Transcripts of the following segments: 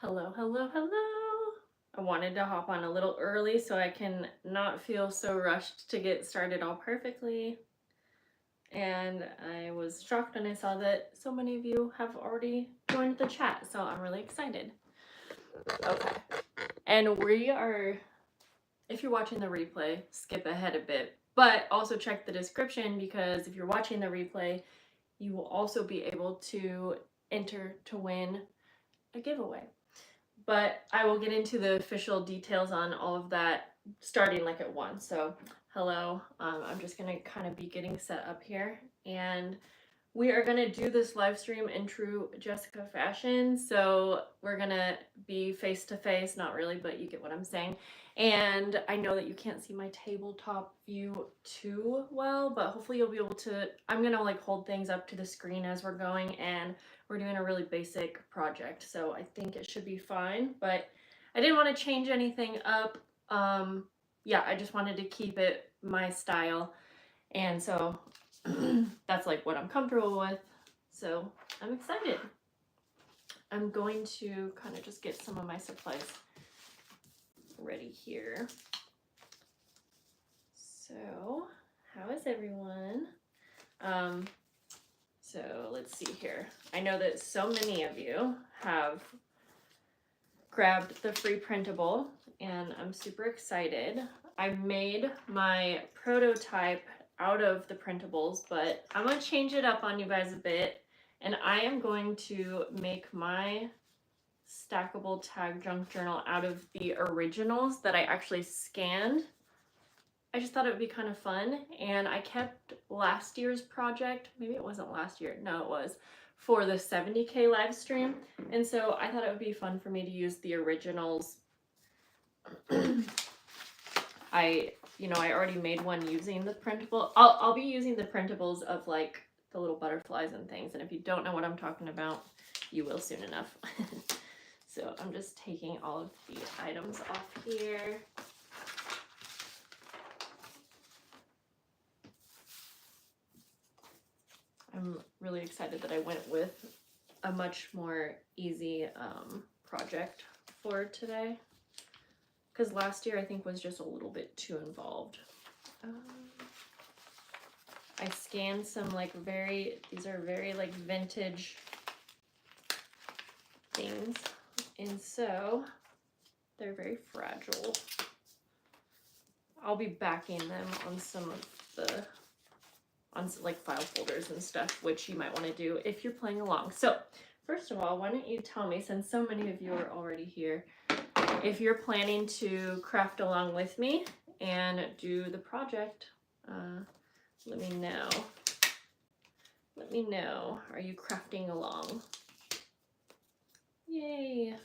Hello, hello, hello. I wanted to hop on a little early so I can not feel so rushed to get started all perfectly. And I was shocked when I saw that so many of you have already joined the chat, so I'm really excited. Okay. And we are, if you're watching the replay, skip ahead a bit, but also check the description because if you're watching the replay, you will also be able to enter to win a giveaway. But I will get into the official details on all of that starting like at 1. So hello, I'm just gonna kind of be getting set up here, and we are gonna do this live stream in true Jessica fashion. So we're gonna be face to face, not really, but you get what I'm saying. And I know that you can't see my tabletop view too well, but hopefully you'll be able to. I'm gonna like hold things up to the screen as we're going, and we're doing a really basic project, so I think it should be fine. But I didn't want to change anything up. Yeah, I just wanted to keep it my style, and so that's like what I'm comfortable with. So I'm excited. I'm going to kind of just get some of my supplies ready here. So how is everyone? So let's see here. I know that so many of you have grabbed the free printable, and I'm super excited. I made my prototype out of the printables, but I'm gonna change it up on you guys a bit, and I am going to make my stackable tag junk journal out of the originals that I actually scanned. I just thought it would be kind of fun, and I kept last year's project, maybe it wasn't last year, no it was, for the 70K live stream, and so I thought it would be fun for me to use the originals. I already made one using the printable. I'll be using the printables of like the little butterflies and things, and if you don't know what I'm talking about, you will soon enough. So I'm just taking all of the items off here. I'm really excited that I went with a much more easy project for today, because last year I think was just a little bit too involved. I scanned some like these are very like vintage things, and so they're very fragile. I'll be backing them on some of the like file folders and stuff, which you might want to do if you're playing along. So first of all, why don't you tell me, since so many of you are already here, if you're planning to craft along with me and do the project. Let me know. Let me know. Are you crafting along? Yay.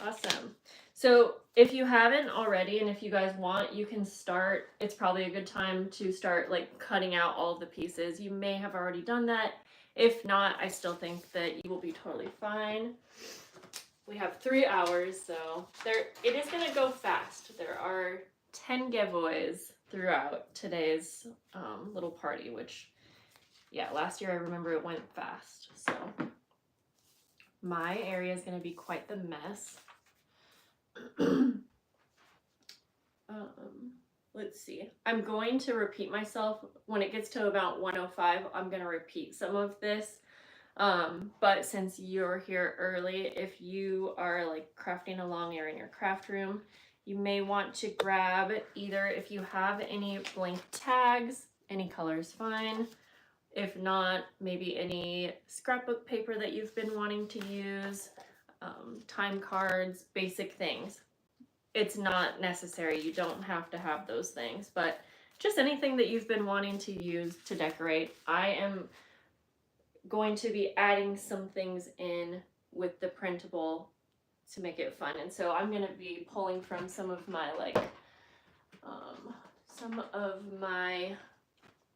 Awesome. So if you haven't already, and if you guys want, you can start. It's probably a good time to start like cutting out all of the pieces. You may have already done that. If not, I still think that you will be totally fine. We have 3 hours, so it is going to go fast. There are 10 giveaways throughout today's little party, which, yeah, last year I remember it went fast. So my area is going to be quite the mess. Let's see. I'm going to repeat myself. When it gets to about 105, I'm going to repeat some of this. But since you're here early, if you are like crafting along or in your craft room, you may want to grab either, if you have any blank tags, any color is fine. If not, maybe any scrapbook paper that you've been wanting to use, time cards, basic things. It's not necessary. You don't have to have those things, but just anything that you've been wanting to use to decorate. I am going to be adding some things in with the printable to make it fun, and so I'm going to be pulling from some of my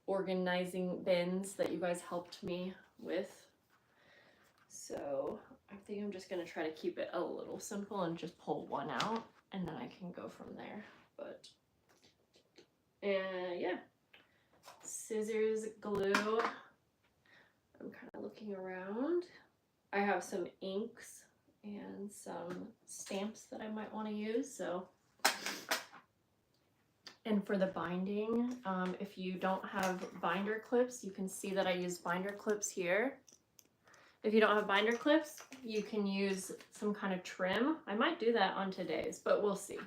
organizing bins that you guys helped me with. So I think I'm just going to try to keep it a little simple and just pull one out, and then I can go from there. But yeah, scissors, glue. I'm kind of looking around. I have some inks and some stamps that I might want to use. So, and for the binding, if you don't have binder clips, you can see that I use binder clips here. If you don't have binder clips, you can use some kind of trim. I might do that on today's, but we'll see.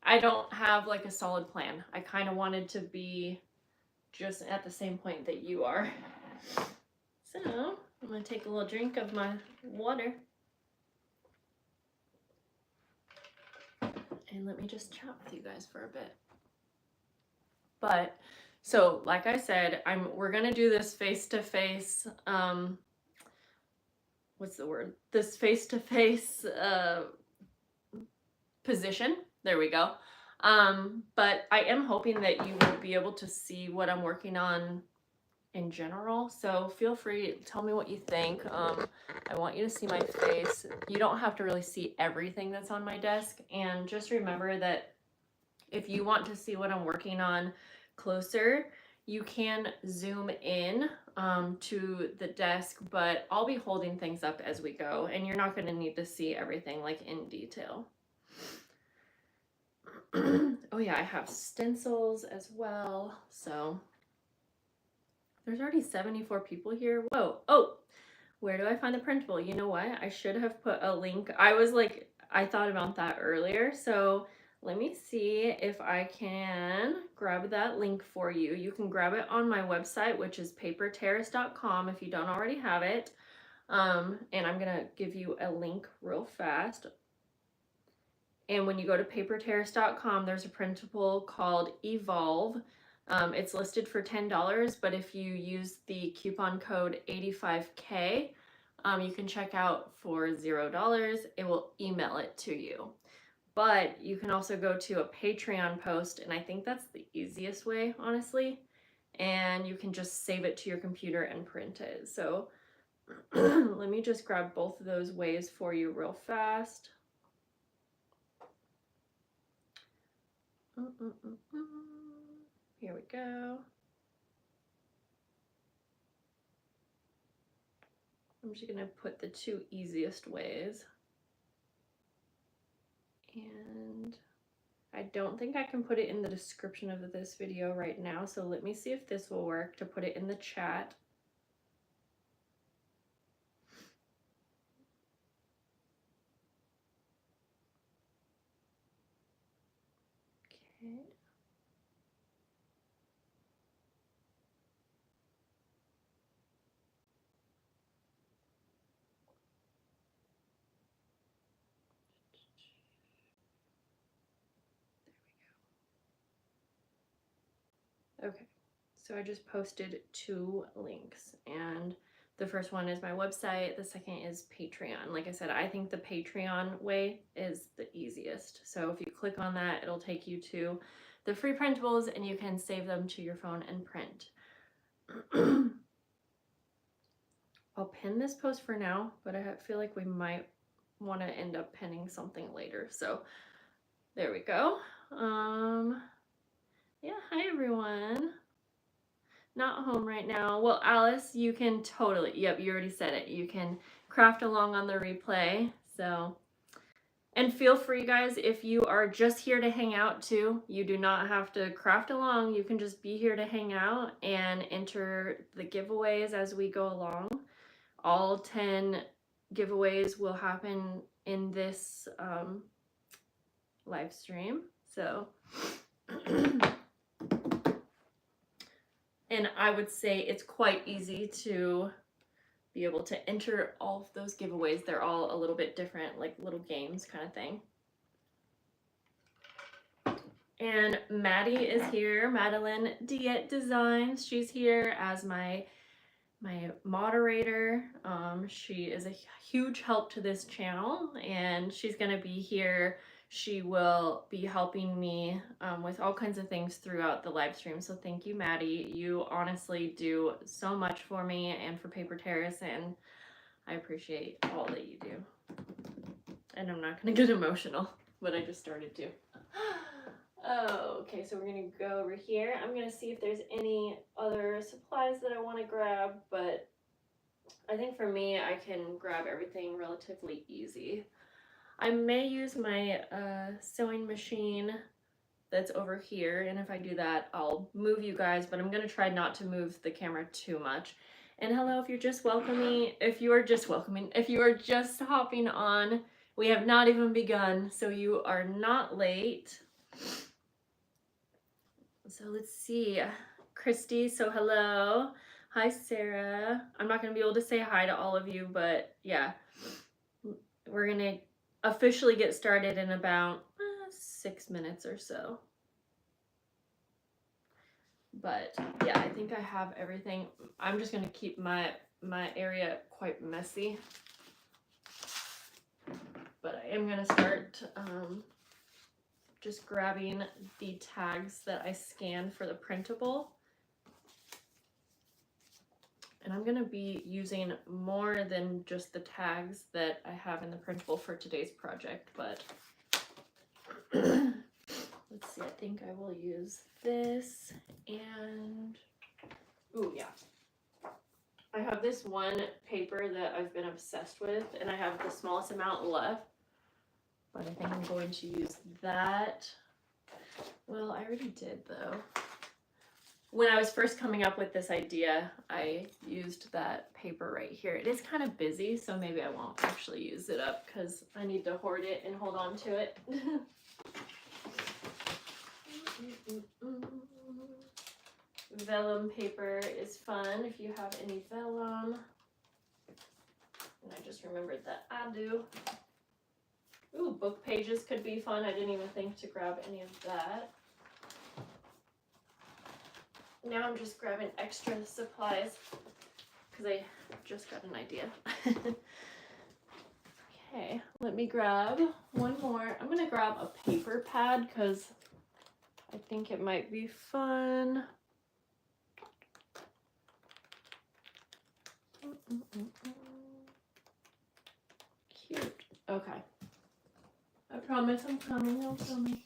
I don't have like a solid plan. I kind of wanted to be just at the same point that you are. So I'm gonna take a little drink of my water. And let me just chat with you guys for a bit. But so like I said, we're gonna do this face-to-face what's the word? This face-to-face position. There we go. But I am hoping that you will be able to see what I'm working on in general. So feel free, tell me what you think. I want you to see my face. You don't have to really see everything that's on my desk. And just remember that if you want to see what I'm working on closer, you can zoom in to the desk, but I'll be holding things up as we go, and you're not going to need to see everything like in detail. Oh yeah, I have stencils as well. So there's already 74 people here. Whoa. Oh, where do I find the printable? You know what? I should have put a link. I thought about that earlier. So let me see if I can grab that link for you. You can grab it on my website, which is paperterrace.com if you don't already have it. And I'm going to give you a link real fast. And when you go to paperterrace.com, there's a printable called Evolve. It's listed for $10, but if you use the coupon code 85K, you can check out for $0. It will email it to you. But you can also go to a Patreon post, and I think that's the easiest way, honestly. And you can just save it to your computer and print it. So let me just grab both of those ways for you real fast. Here we go. I'm just gonna put the two easiest ways. And I don't think I can put it in the description of this video right now, so let me see if this will work to put it in the chat. Okay. Okay, so I just posted two links, and the first one is my website, the second is Patreon. Like I said, I think the Patreon way is the easiest. So if you click on that, it'll take you to the free printables, and you can save them to your phone and print. I'll pin this post for now, but I feel like we might want to end up pinning something later. So there we go. Yeah, hi everyone. Not home right now. Well, Alice, you can totally, yep, you already said it. You can craft along on the replay. So, and feel free guys, if you are just here to hang out too, you do not have to craft along. You can just be here to hang out and enter the giveaways as we go along. All 10 giveaways will happen in this live stream. So, and I would say it's quite easy to be able to enter all of those giveaways. They're all a little bit different, like little games kind of thing. And Maddie is here, Madeline Diet Designs. She's here as my moderator. She is a huge help to this channel, and she's going to be here. She will be helping me with all kinds of things throughout the live stream. So thank you, Maddie. You honestly do so much for me and for Paper Terrace, and I appreciate all that you do. And I'm not going to get emotional, but I just started to. Oh, okay, so we're going to go over here. I'm going to see if there's any other supplies that I want to grab, but I think for me, I can grab everything relatively easy. I may use my sewing machine that's over here, and if I do that, I'll move you guys, but I'm gonna try not to move the camera too much. And hello, if you're just welcoming, if you are just hopping on, we have not even begun, so you are not late. So let's see, Christy, so hello. Hi, Sarah. I'm not gonna be able to say hi to all of you, but yeah, we're gonna officially get started in about 6 minutes or so. But yeah, I think I have everything. I'm just gonna keep my area quite messy. But I am gonna start just grabbing the tags that I scanned for the printable. And I'm gonna be using more than just the tags that I have in the printable for today's project, but let's see, I think I will use this and, ooh, yeah. I have this one paper that I've been obsessed with, and I have the smallest amount left, but I think I'm going to use that. Well, I already did though. When I was first coming up with this idea, I used that paper right here. It is kind of busy, so maybe I won't actually use it up because I need to hoard it and hold on to it. Vellum paper is fun if you have any vellum. And I just remembered that I do. Ooh, book pages could be fun. I didn't even think to grab any of that. Now I'm just grabbing extra supplies because I just got an idea. Okay, let me grab one more. I'm gonna grab a paper pad because I think it might be fun. Cute. Okay. I promise I'm coming. I'll film me.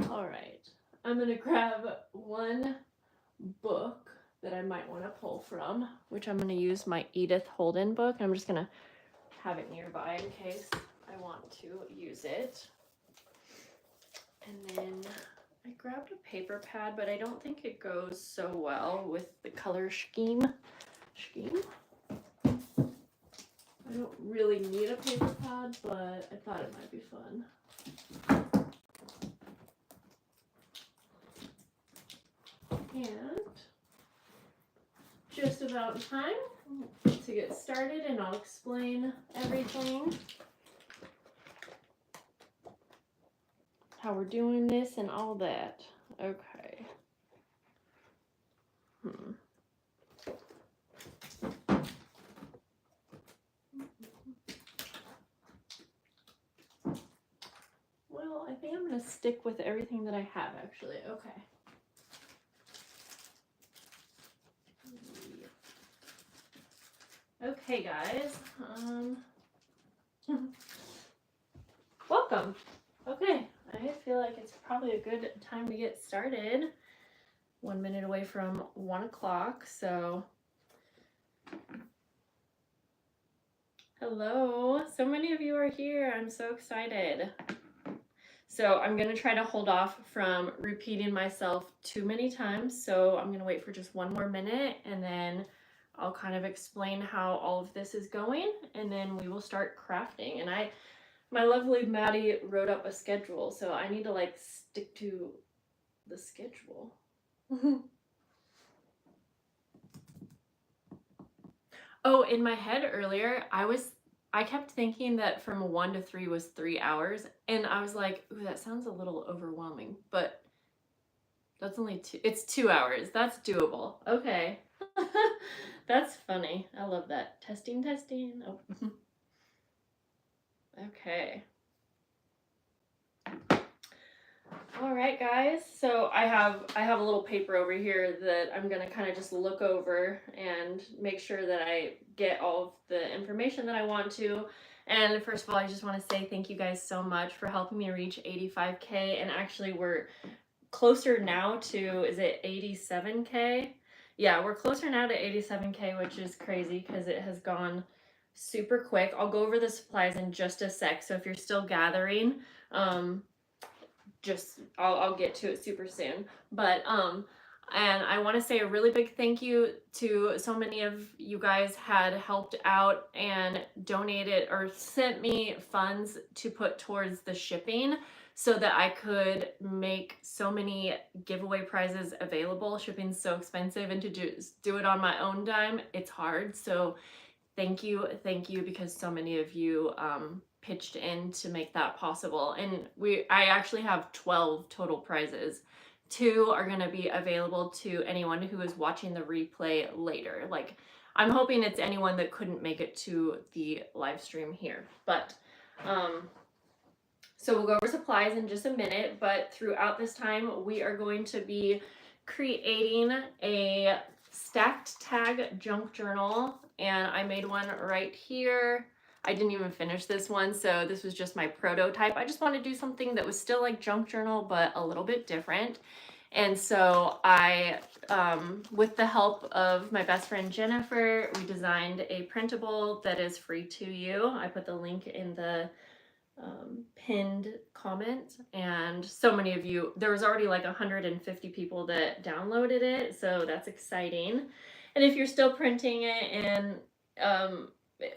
All right. I'm gonna grab one book that I might want to pull from, which I'm gonna use my Edith Holden book. I'm just gonna have it nearby in case I want to use it. And then I grabbed a paper pad, but I don't think it goes so well with the color scheme. I don't really need a paper pad, but I thought it might be fun. And just about time to get started, and I'll explain everything. How we're doing this and all that. Okay. Well, I think I'm gonna stick with everything that I have actually. Okay. Okay, guys. Welcome. Okay, I feel like it's probably a good time to get started. 1 minute away from 1 o'clock, so. Hello, so many of you are here. I'm so excited. So I'm gonna try to hold off from repeating myself too many times. So I'm gonna wait for just 1 more minute, and then I'll kind of explain how all of this is going, and then we will start crafting. And my lovely Maddie wrote up a schedule, so I need to like stick to the schedule. Oh, in my head earlier, I kept thinking that from 1 to 3 was 3 hours, and I was like, ooh, that sounds a little overwhelming, but that's only 2, it's 2 hours. That's doable. Okay. That's funny. I love that. Testing. Oh. Okay. All right, guys. So I have a little paper over here that I'm gonna kind of just look over and make sure that I get all of the information that I want to. And first of all, I just want to say thank you guys so much for helping me reach 85K. And actually, we're closer now to, is it 87K? Yeah, we're closer now to 87K, which is crazy because it has gone super quick. I'll go over the supplies in just a sec. So if you're still gathering, I'll get to it super soon. But and I want to say a really big thank you to so many of you guys had helped out and donated or sent me funds to put towards the shipping so that I could make so many giveaway prizes available. Shipping's so expensive, and to do it on my own dime, it's hard. So thank you, because so many of you pitched in to make that possible. And I actually have 12 total prizes. 2 are going to be available to anyone who is watching the replay later. Like, I'm hoping it's anyone that couldn't make it to the live stream here. But so we'll go over supplies in just a minute, but throughout this time we are going to be creating a stacked tag junk journal, and I made one right here. I didn't even finish this one, so this was just my prototype. I just wanted to do something that was still like junk journal, but a little bit different. And so I, with the help of my best friend Jennifer, we designed a printable that is free to you. I put the link in the pinned comment, and so many of you, there was already like 150 people that downloaded it, so that's exciting. And if you're still printing it and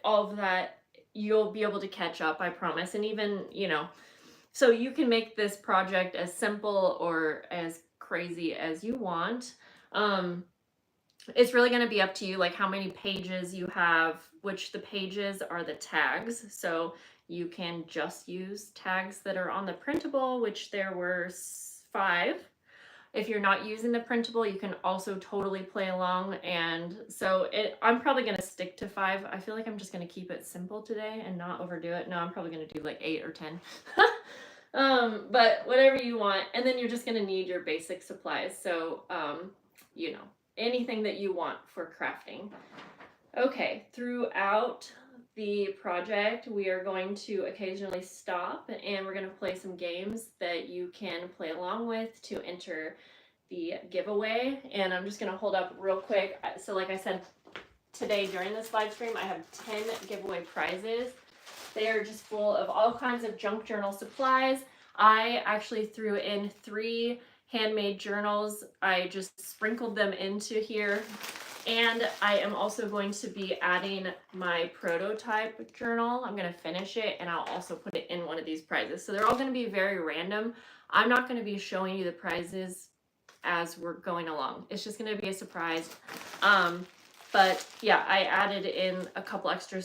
all of that, you'll be able to catch up, I promise. And even, you know, so you can make this project as simple or as crazy as you want. It's really going to be up to you, like how many pages you have, which the pages are the tags. So you can just use tags that are on the printable, which there were 5. If you're not using the printable, you can also totally play along. And so I'm probably going to stick to 5. I feel like I'm just going to keep it simple today and not overdo it. No, I'm probably going to do like 8 or 10. But whatever you want. And then you're just going to need your basic supplies. So, you know, anything that you want for crafting. Okay, throughout the project, we are going to occasionally stop and we're going to play some games that you can play along with to enter the giveaway. And I'm just going to hold up real quick. So like I said, today during this live stream, I have 10 giveaway prizes. They are just full of all kinds of junk journal supplies. I actually threw in 3 handmade journals. I just sprinkled them into here. And I am also going to be adding my prototype journal. I'm going to finish it and I'll also put it in one of these prizes. So they're all going to be very random. I'm not going to be showing you the prizes as we're going along. It's just going to be a surprise. But yeah, I added in a couple extra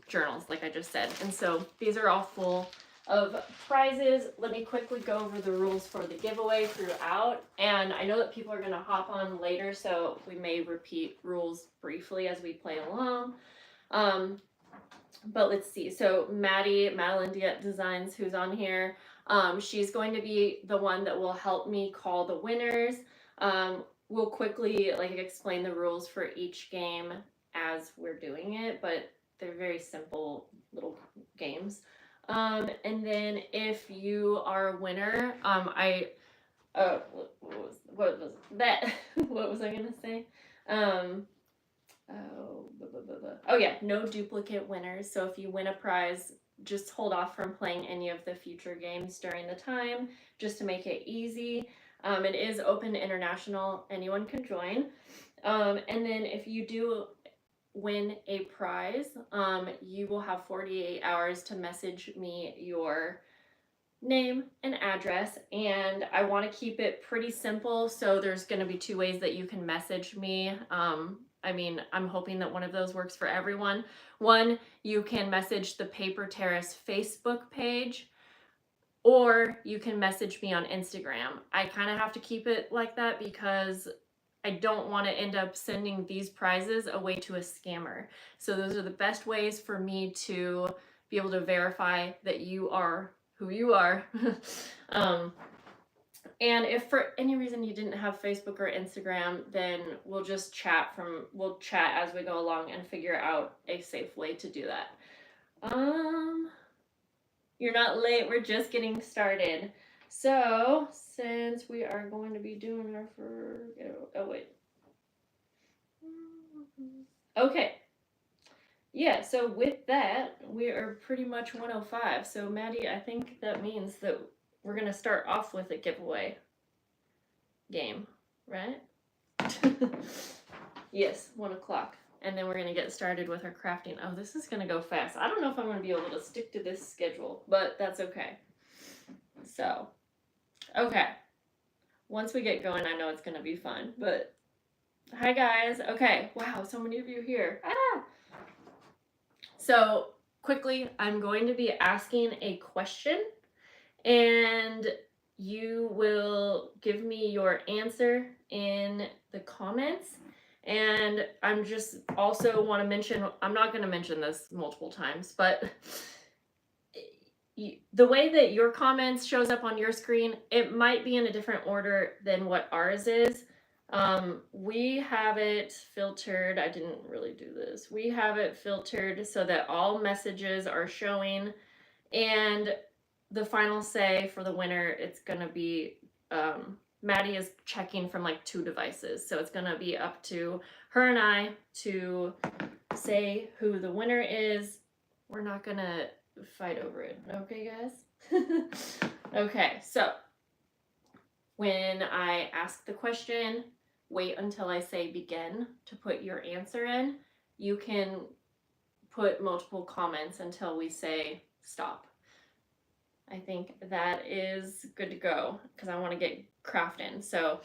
journals, like I just said. And so these are all full of prizes. Let me quickly go over the rules for the giveaway throughout. And I know that people are going to hop on later, so we may repeat rules briefly as we play along. But let's see. So Madeline Diet Designs, who's on here, she's going to be the one that will help me call the winners. We'll quickly explain the rules for each game as we're doing it, but they're very simple little games. And then if you are a winner, what was that? What was I gonna say? Oh yeah, no duplicate winners. So if you win a prize, just hold off from playing any of the future games during the time, just to make it easy. It is open to international, anyone can join. And then if you do win a prize, you will have 48 hours to message me your name and address, and I want to keep it pretty simple, so there's going to be 2 ways that you can message me. I'm hoping that one of those works for everyone. One, you can message the Paper Terrace Facebook page, or you can message me on Instagram. I kind of have to keep it like that because I don't want to end up sending these prizes away to a scammer. So those are the best ways for me to be able to verify that you are who you are. And if for any reason you didn't have Facebook or Instagram, then we'll just chat as we go along and figure out a safe way to do that. You're not late, we're just getting started. So, since we are going to be doing our oh wait. Okay. Yeah, so with that, we are pretty much 105. So, Maddie, I think that means that we're going to start off with a giveaway game, right? Yes, 1 o'clock. And then we're going to get started with our crafting. Oh, this is going to go fast. I don't know if I'm going to be able to stick to this schedule, but that's okay. So, okay. Once we get going, I know it's going to be fun. But, hi guys. Okay. Wow, so many of you here. Ah! So, quickly, I'm going to be asking a question, and you will give me your answer in the comments. And I'm just also want to mention, I'm not going to mention this multiple times, but the way that your comments shows up on your screen, it might be in a different order than what ours is. We have it filtered. I didn't really do this. We have it filtered so that all messages are showing, and the final say for the winner, it's gonna be Maddie is checking from like 2 devices, so it's gonna be up to her and I to say who the winner is. We're not gonna fight over it, okay, guys? Okay, so when I ask the question, wait until I say begin to put your answer in. You can put multiple comments until we say stop. I think that is good to go because I want to get crafting. So,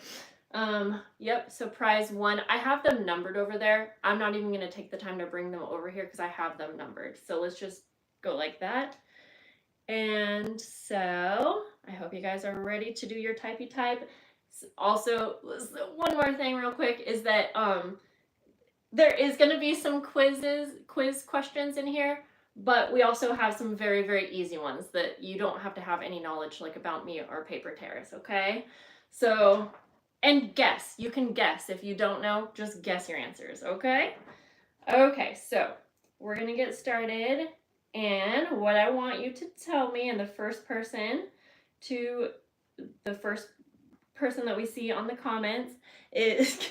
yep, so prize 1. I have them numbered over there. I'm not even going to take the time to bring them over here because I have them numbered. So let's just go like that. And so I hope you guys are ready to do your typey type. Also, one more thing real quick is that there is going to be some quiz questions in here. But we also have some very, very easy ones that you don't have to have any knowledge like about me or Paper Terrace, okay? So, and guess. You can guess. If you don't know, just guess your answers, okay? Okay, so we're going to get started. And what I want you to tell me, and the first person that we see on the comments is,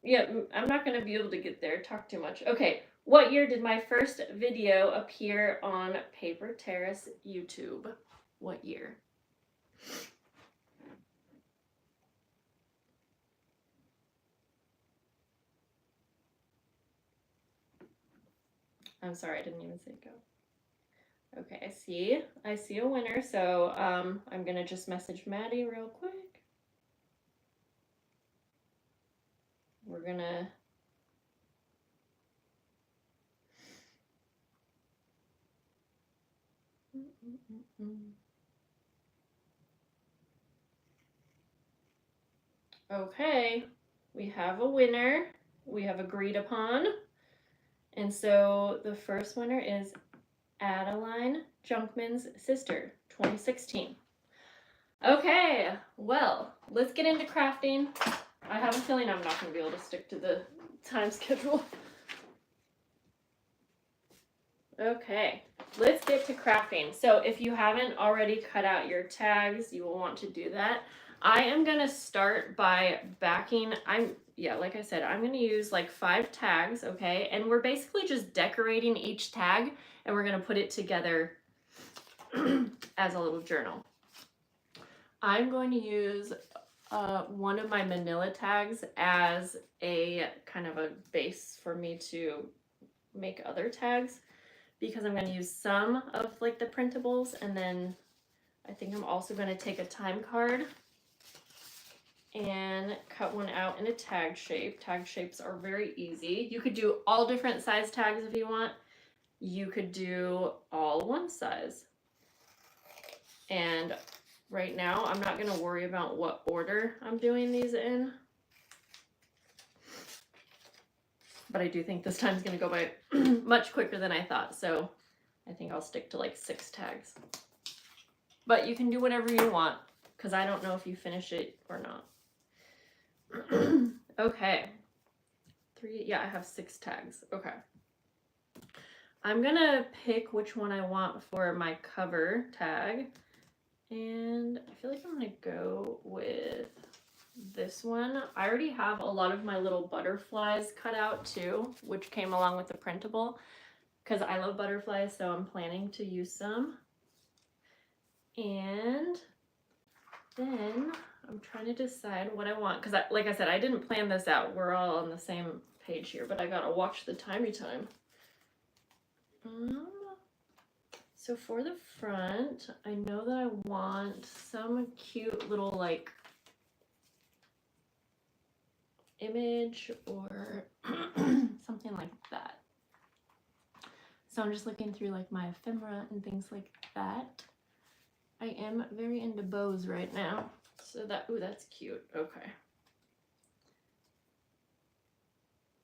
yeah, I'm not going to be able to get there. Talk too much. Okay, what year did my first video appear on Paper Terrace YouTube? What year? I'm sorry, I didn't even say go. Okay, I see a winner, so I'm going to just message Maddie real quick. We're going to... Okay, we have a winner. We have agreed upon. And so the first winner is Adeline Junkman's sister, 2016. Okay, well, let's get into crafting. I have a feeling I'm not going to be able to stick to the time schedule. Okay, let's get to crafting. So if you haven't already cut out your tags, you will want to do that. I am going to start by backing. Like I said, I'm going to use like 5 tags, okay? And we're basically just decorating each tag, and we're going to put it together as a little journal. I'm going to use one of my manila tags as a kind of a base for me to make other tags, because I'm going to use some of like the printables, and then I think I'm also going to take a time card and cut one out in a tag shape. Tag shapes are very easy. You could do all different size tags if you want. You could do all one size. And right now, I'm not going to worry about what order I'm doing these in. But I do think this time's going to go by much quicker than I thought. So I think I'll stick to like 6 tags. But you can do whatever you want, because I don't know if you finish it or not. Okay. 3, yeah, I have 6 tags. Okay. I'm gonna pick which one I want for my cover tag. And I feel like I'm gonna go with this one. I already have a lot of my little butterflies cut out too, which came along with the printable, because I love butterflies, so I'm planning to use some. And then I'm trying to decide what I want, because like I said, I didn't plan this out. We're all on the same page here, but I gotta watch the timey time. So for the front, I know that I want some cute little like image or something like that. So I'm just looking through like my ephemera and things like that. I am very into bows right now. So that, ooh, that's cute. Okay.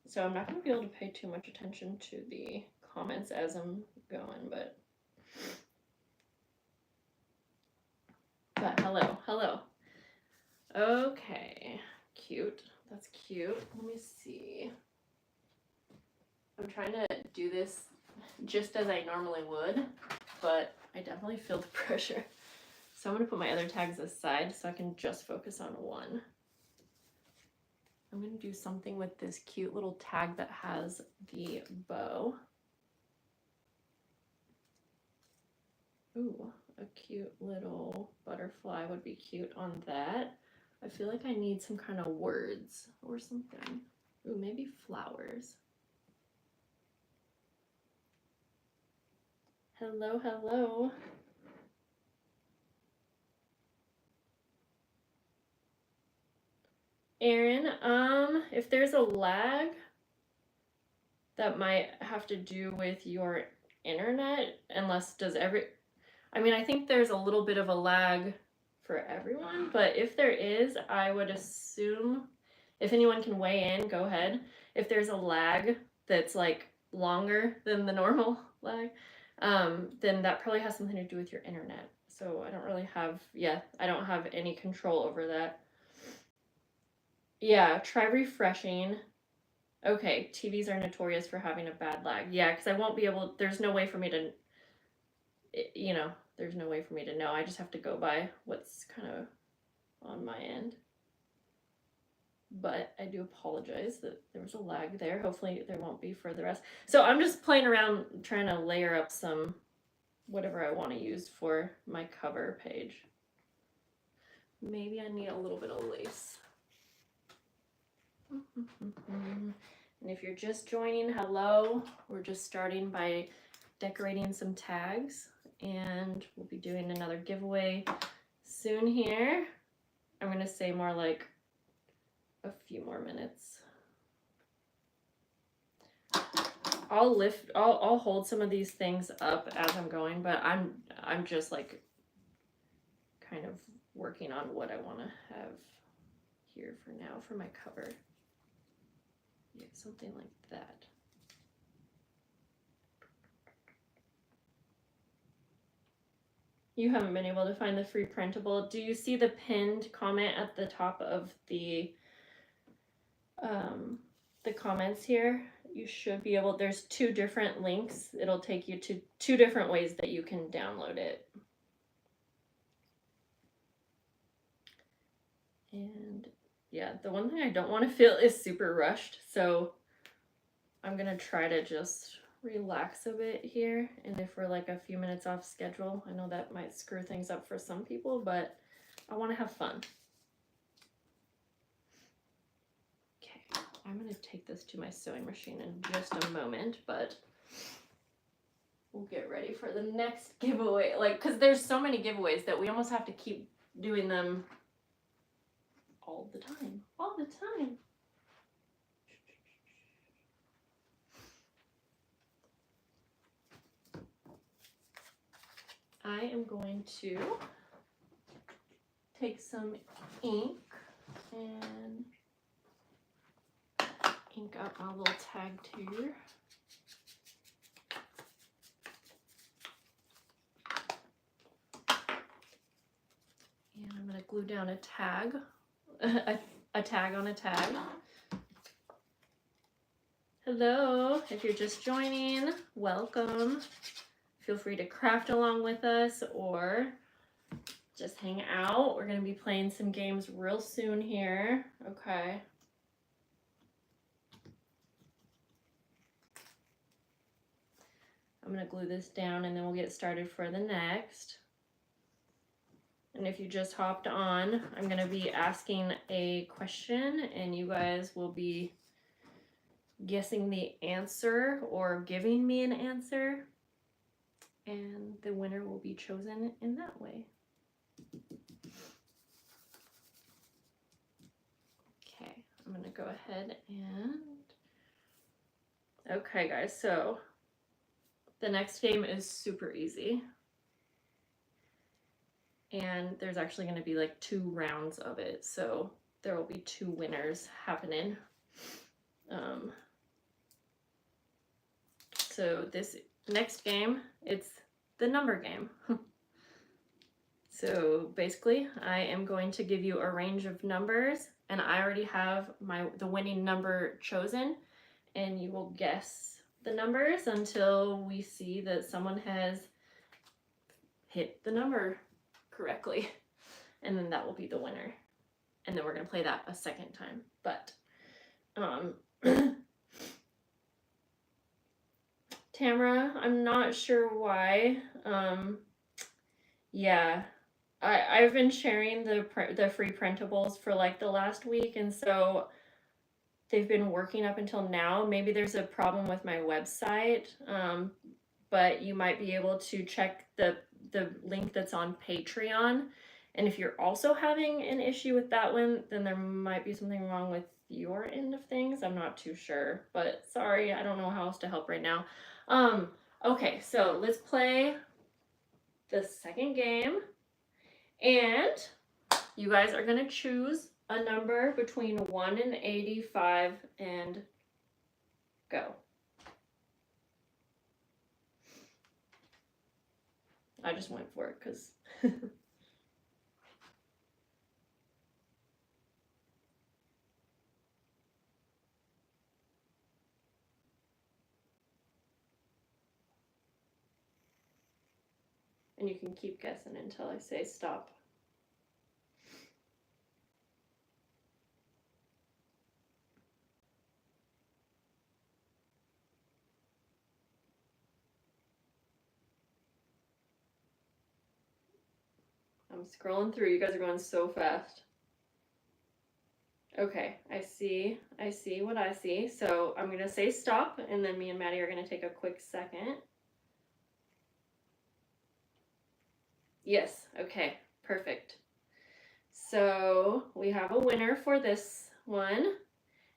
So I'm not going to be able to pay too much attention to the comments as I'm going, but hello. Okay, cute. That's cute. Let me see. I'm trying to do this just as I normally would, but I definitely feel the pressure. So I'm going to put my other tags aside so I can just focus on one. I'm going to do something with this cute little tag that has the bow. Ooh, a cute little butterfly would be cute on that. I feel like I need some kind of words or something. Ooh, maybe flowers. Hello. Erin, if there's a lag, that might have to do with your internet, unless I mean, I think there's a little bit of a lag for everyone, but if there is, I would assume, if anyone can weigh in, go ahead. If there's a lag that's like longer than the normal lag, then that probably has something to do with your internet. So I don't really have, I don't have any control over that. Yeah, try refreshing. Okay, TVs are notorious for having a bad lag. Yeah, because I won't be able, there's no way for me to, there's no way for me to know. I just have to go by what's kind of on my end. But I do apologize that there was a lag there. Hopefully there won't be for the rest. So I'm just playing around trying to layer up some whatever I want to use for my cover page. Maybe I need a little bit of lace. And if you're just joining, hello. We're just starting by decorating some tags, and we'll be doing another giveaway soon here. I'm going to say more like a few more minutes. I'll hold some of these things up as I'm going, but I'm just like kind of working on what I want to have here for now for my cover. Yeah, something like that. You haven't been able to find the free printable. Do you see the pinned comment at the top of the comments here? You should be able, there's 2 different links. It'll take you to 2 different ways that you can download it. And yeah, the one thing I don't want to feel is super rushed. So I'm going to try to just relax a bit here. And if we're like a few minutes off schedule, I know that might screw things up for some people, but I want to have fun. Okay, I'm going to take this to my sewing machine in just a moment, but we'll get ready for the next giveaway. Like, because there's so many giveaways that we almost have to keep doing them all the time. I am going to take some ink and ink up my little tag here. And I'm going to glue down a tag, a tag on a tag. Hello, if you're just joining, welcome. Feel free to craft along with us or just hang out. We're going to be playing some games real soon here. Okay. I'm going to glue this down and then we'll get started for the next. And if you just hopped on, I'm going to be asking a question and you guys will be guessing the answer or giving me an answer. And the winner will be chosen in that way. Okay, I'm going to go ahead and... Okay, guys, so the next game is super easy. And there's actually going to be like 2 rounds of it, so there will be 2 winners happening. So this next game, it's the number game. So basically, I am going to give you a range of numbers, and I already have the winning number chosen, and you will guess the numbers until we see that someone has hit the number correctly, and then that will be the winner. And then we're going to play that a second time. But Tamara, I'm not sure why. Yeah, I've been sharing the free printables for like the last week, and so they've been working up until now. Maybe there's a problem with my website, but you might be able to check the link that's on Patreon. And if you're also having an issue with that one, then there might be something wrong with your end of things. I'm not too sure, but sorry, I don't know how else to help right now. Okay, so let's play the second game. And you guys are going to choose a number between 1 and 85 and go. I just went for it because... And you can keep guessing until I say stop. I'm scrolling through. You guys are going so fast. Okay, I see what I see. So I'm going to say stop, and then me and Maddie are going to take a quick second. Yes, okay, perfect. So we have a winner for this one.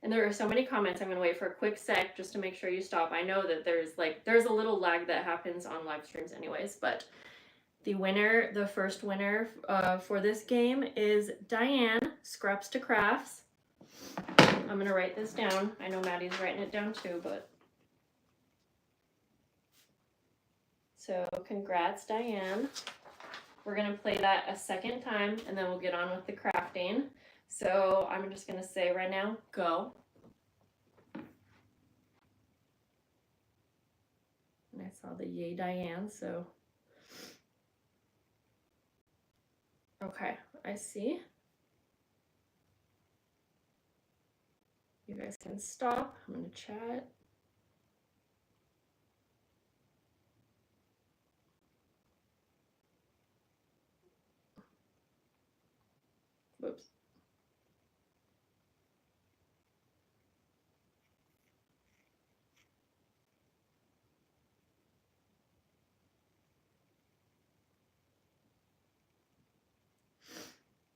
And there are so many comments. I'm going to wait for a quick sec just to make sure you stop. I know that there's a little lag that happens on live streams anyways, but the winner, the first winner for this game is Diane, Scraps to Crafts. I'm going to write this down. I know Maddie's writing it down too, but... So congrats, Diane. We're going to play that a second time, and then we'll get on with the crafting. So I'm just going to say right now, go. And I saw the yay, Diane, so... Okay, I see. You guys can stop. I'm going to chat. Whoops.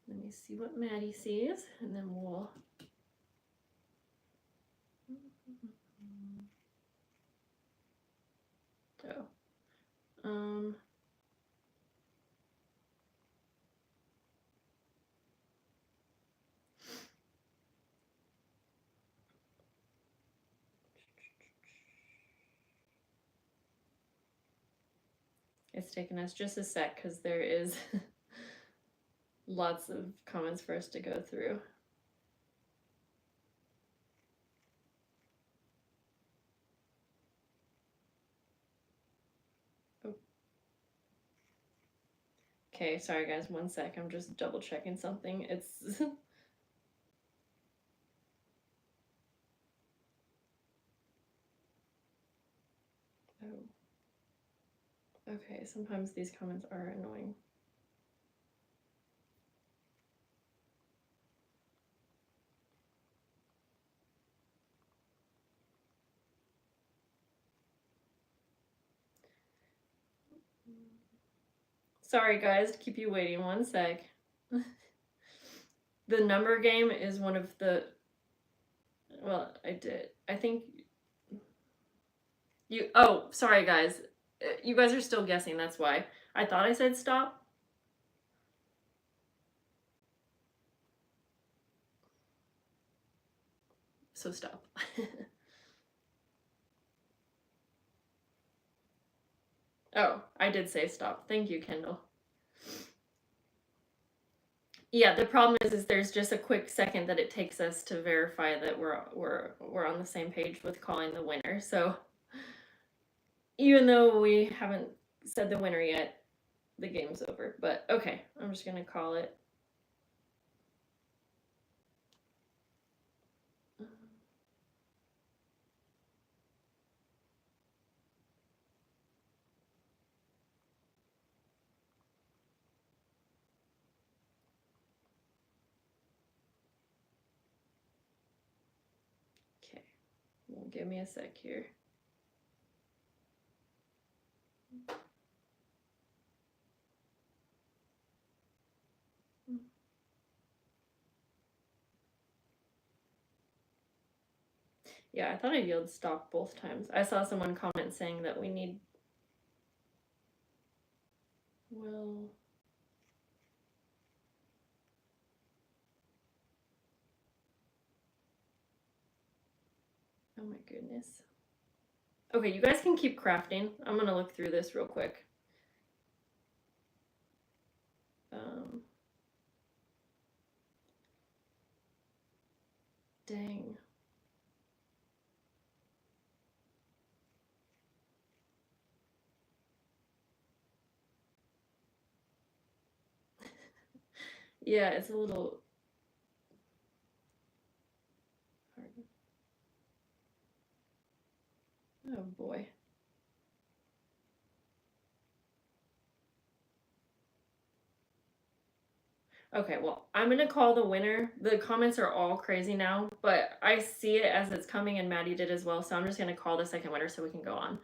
Let me see what Maddie sees, and then we'll... Oh. It's taken us just a sec because there is lots of comments for us to go through. Okay, sorry guys, 1 sec. I'm just double checking something. It's oh. Okay, sometimes these comments are annoying. Sorry guys, to keep you waiting 1 sec. The number game is one of the, well, I think you, oh, sorry guys. You guys are still guessing, that's why. I thought I said stop. So stop. Oh, I did say stop. Thank you, Kendall. Yeah, the problem is there's just a quick second that it takes us to verify that we're on the same page with calling the winner. So even though we haven't said the winner yet, the game's over. But okay, I'm just gonna call it. Okay, well, give me a sec here. Yeah, I thought I yelled stop both times. I saw someone comment saying that we need, well, oh my goodness. Okay, you guys can keep crafting. I'm gonna look through this real quick. Dang. Yeah, it's a little hard. Oh boy. Okay, well, I'm gonna call the winner. The comments are all crazy now, but I see it as it's coming, and Maddie did as well, so I'm just gonna call the second winner so we can go on.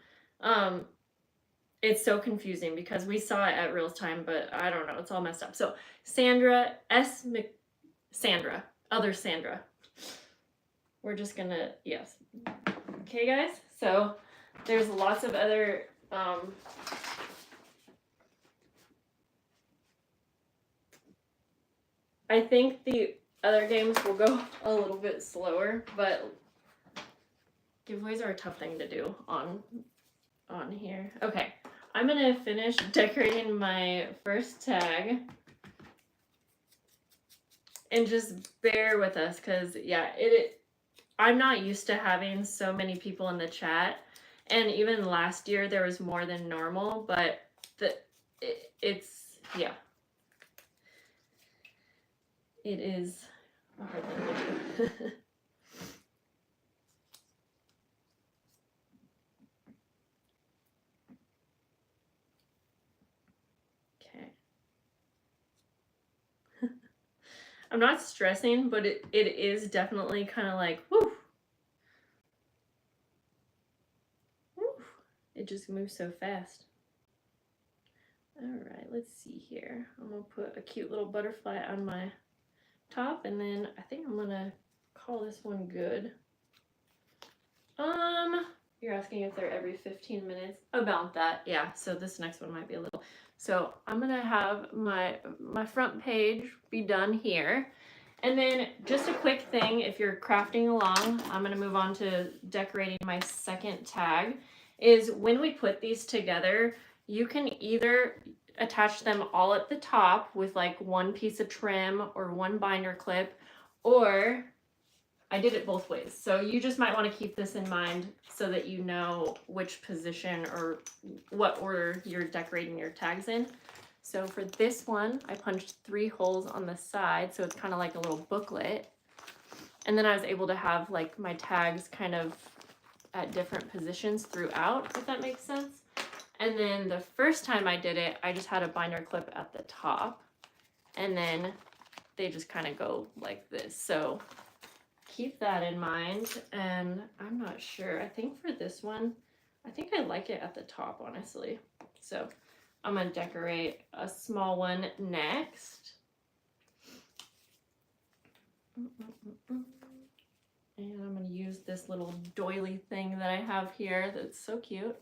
It's so confusing because we saw it at real time, but I don't know, it's all messed up. So Sandra Sandra, other Sandra. We're just gonna, yes. Okay, guys, so there's lots of other I think the other games will go a little bit slower, but giveaways are a tough thing to do on here. Okay, I'm gonna finish decorating my first tag. And just bear with us, because yeah, I'm not used to having so many people in the chat. And even last year there was more than normal, but it's, yeah. It is a hard thing to do. Okay. I'm not stressing, but it is definitely kind of like, whew. Whew. It just moves so fast. All right, let's see here. I'm gonna put a cute little butterfly on my top, and then I think I'm gonna call this one good. You're asking if they're every 15 minutes? About that, yeah. So this next one might be a little. So I'm gonna have my front page be done here. And then just a quick thing, if you're crafting along, I'm gonna move on to decorating my second tag, is when we put these together, you can either attach them all at the top with like one piece of trim or one binder clip, or I did it both ways. So you just might want to keep this in mind so that you know which position or what order you're decorating your tags in. So for this one, I punched 3 holes on the side, so it's kind of like a little booklet. And then I was able to have like my tags kind of at different positions throughout, if that makes sense. And then the first time I did it, I just had a binder clip at the top, and then they just kind of go like this. So keep that in mind. And I'm not sure, I think for this one, I think I like it at the top, honestly. So I'm gonna decorate a small one next. And I'm gonna use this little doily thing that I have here that's so cute.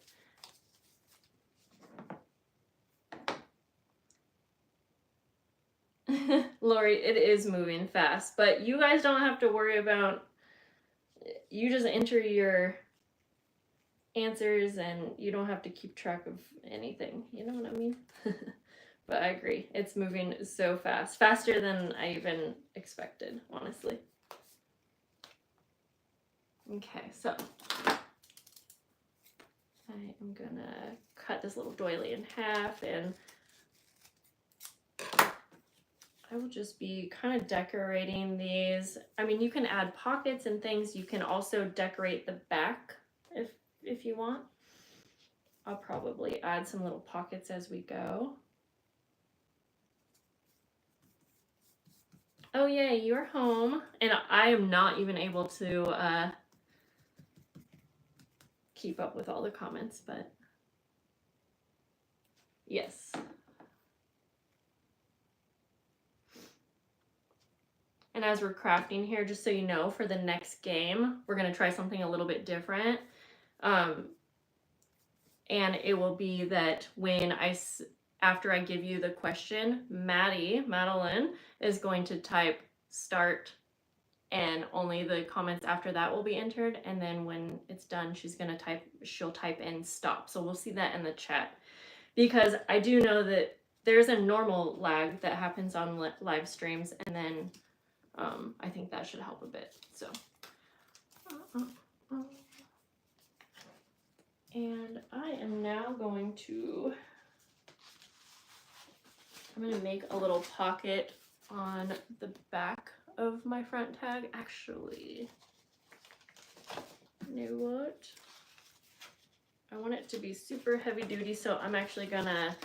Lori, it is moving fast, but you guys don't have to worry about, you just enter your answers and you don't have to keep track of anything, you know what I mean? But I agree, it's moving so fast, faster than I even expected, honestly. Okay, so I am gonna cut this little doily in half, and I will just be kind of decorating these. I mean, you can add pockets and things. You can also decorate the back if you want. I'll probably add some little pockets as we go. Oh yay, you're home. And I am not even able to keep up with all the comments, but yes. And as we're crafting here, just so you know, for the next game, we're going to try something a little bit different. And it will be that when after I give you the question, Madeline is going to type start, and only the comments after that will be entered. And then when it's done, she'll type in stop. So we'll see that in the chat, because I do know that there's a normal lag that happens on live streams, and then I think that should help a bit. So, and I am now going to, I'm going to make a little pocket on the back of my front tag. Actually, you know what? I want it to be super heavy duty, so I'm actually gonna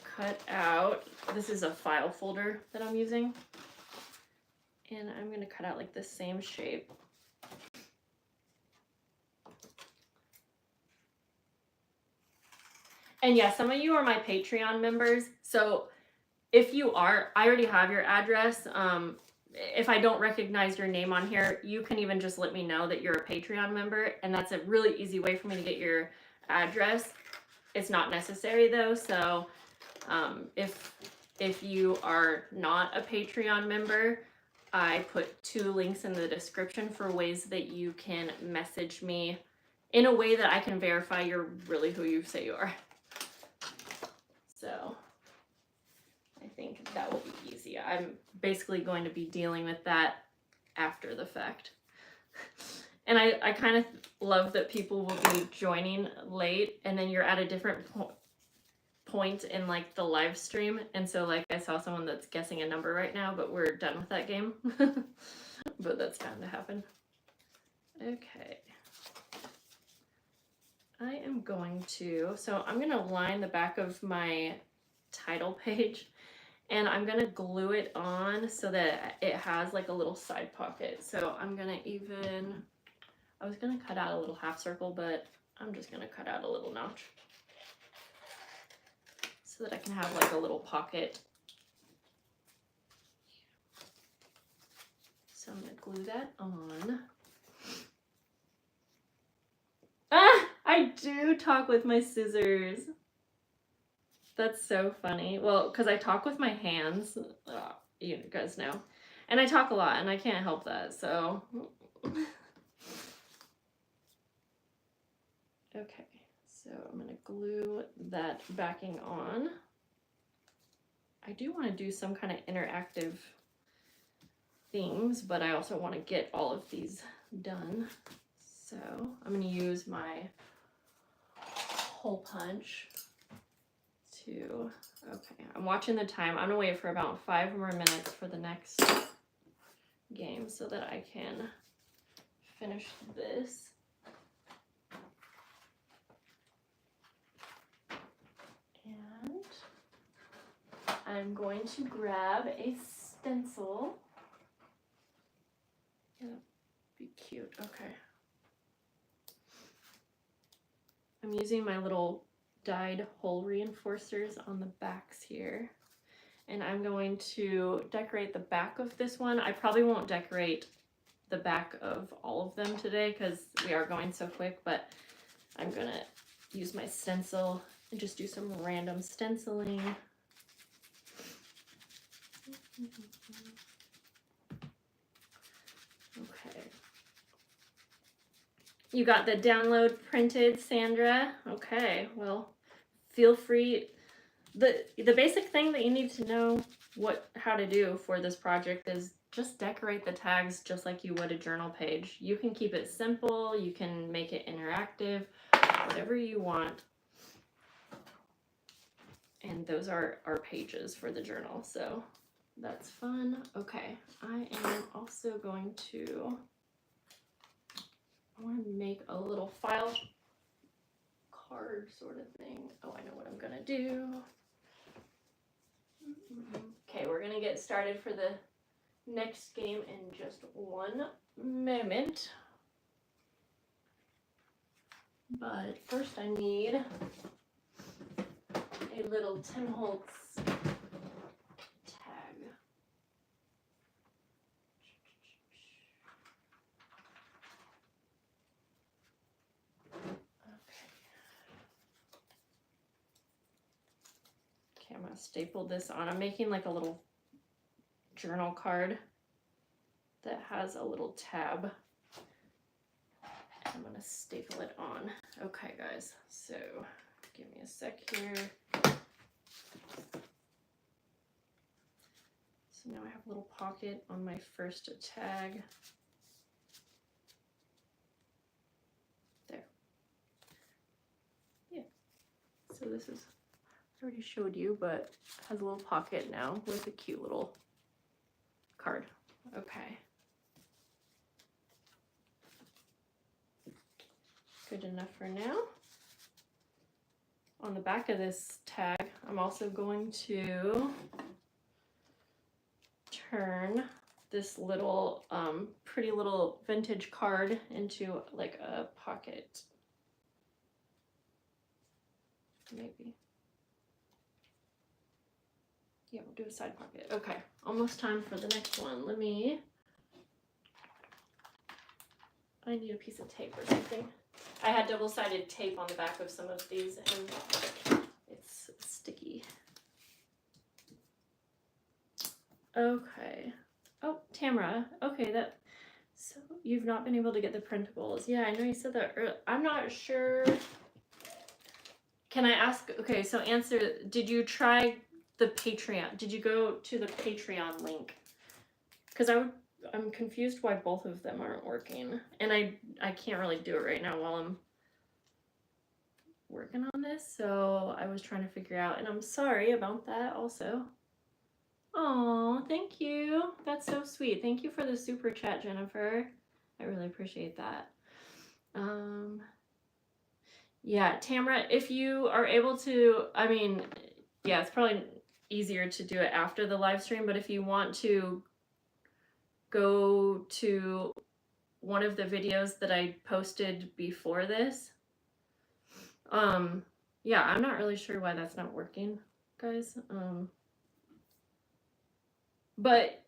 cut out, this is a file folder that I'm using, and I'm gonna cut out like the same shape. And yeah, some of you are my Patreon members, so if you are, I already have your address. If I don't recognize your name on here, you can even just let me know that you're a Patreon member, and that's a really easy way for me to get your address. It's not necessary though, so if you are not a Patreon member, I put 2 links in the description for ways that you can message me in a way that I can verify you're really who you say you are. So I think that will be easy. I'm basically going to be dealing with that after the fact. And I kind of love that people will be joining late, and then you're at a different point in like the live stream. And so like I saw someone that's guessing a number right now, but we're done with that game. But that's bound to happen. Okay. I am going to, so I'm going to line the back of my title page, and I'm going to glue it on so that it has like a little side pocket. So I'm going to even, I was going to cut out a little half circle, but I'm just going to cut out a little notch so that I can have like a little pocket. So I'm going to glue that on. Ah, I do talk with my scissors. That's so funny. Well, because I talk with my hands, you guys know. And I talk a lot, and I can't help that, so. Okay, so I'm going to glue that backing on. I do want to do some kind of interactive things, but I also want to get all of these done. So I'm going to use my hole punch to Okay, I'm watching the time. I'm gonna wait for about 5 more minutes for the next game so that I can finish this. And I'm going to grab a stencil. Yeah, be cute. Okay. I'm using my little dyed hole reinforcers on the backs here. And I'm going to decorate the back of this one. I probably won't decorate the back of all of them today because we are going so quick, but I'm gonna use my stencil and just do some random stenciling. Okay. You got the download printed, Sandra? Okay, well, feel free. The basic thing that you need to know how to do for this project is just decorate the tags just like you would a journal page. You can keep it simple, you can make it interactive, whatever you want. And those are our pages for the journal, so that's fun. Okay, I am also going to, I want to make a little file card sort of thing. Oh, I know what I'm gonna do. Okay, we're gonna get started for the next game in just one moment. But first I need a little Tim Holtz tag. Okay, I'm gonna staple this on. I'm making like a little journal card that has a little tab. I'm gonna staple it on. Okay, guys, so give me a sec here. So now I have a little pocket on my first tag. There. Yeah. So this is, I already showed you, but it has a little pocket now with a cute little card. Okay. Good enough for now. On the back of this tag, I'm also going to turn this little pretty little vintage card into like a pocket. Maybe. Yeah, we'll do a side pocket. Okay, almost time for the next one. I need a piece of tape or something. I had double-sided tape on the back of some of these and it's sticky. Okay. Oh, Tamara. Okay, so you've not been able to get the printables. Yeah, I know you said that earlier. I'm not sure. Can I ask, okay, so answer, did you try the Patreon? Did you go to the Patreon link? Because I'm confused why both of them aren't working. And I can't really do it right now while I'm working on this. So I was trying to figure out, and I'm sorry about that also. Oh, thank you. That's so sweet. Thank you for the super chat, Jennifer. I really appreciate that. Yeah, Tamara, if you are able to, I mean, yeah, it's probably easier to do it after the live stream, but if you want to go to one of the videos that I posted before this, yeah, I'm not really sure why that's not working, guys. But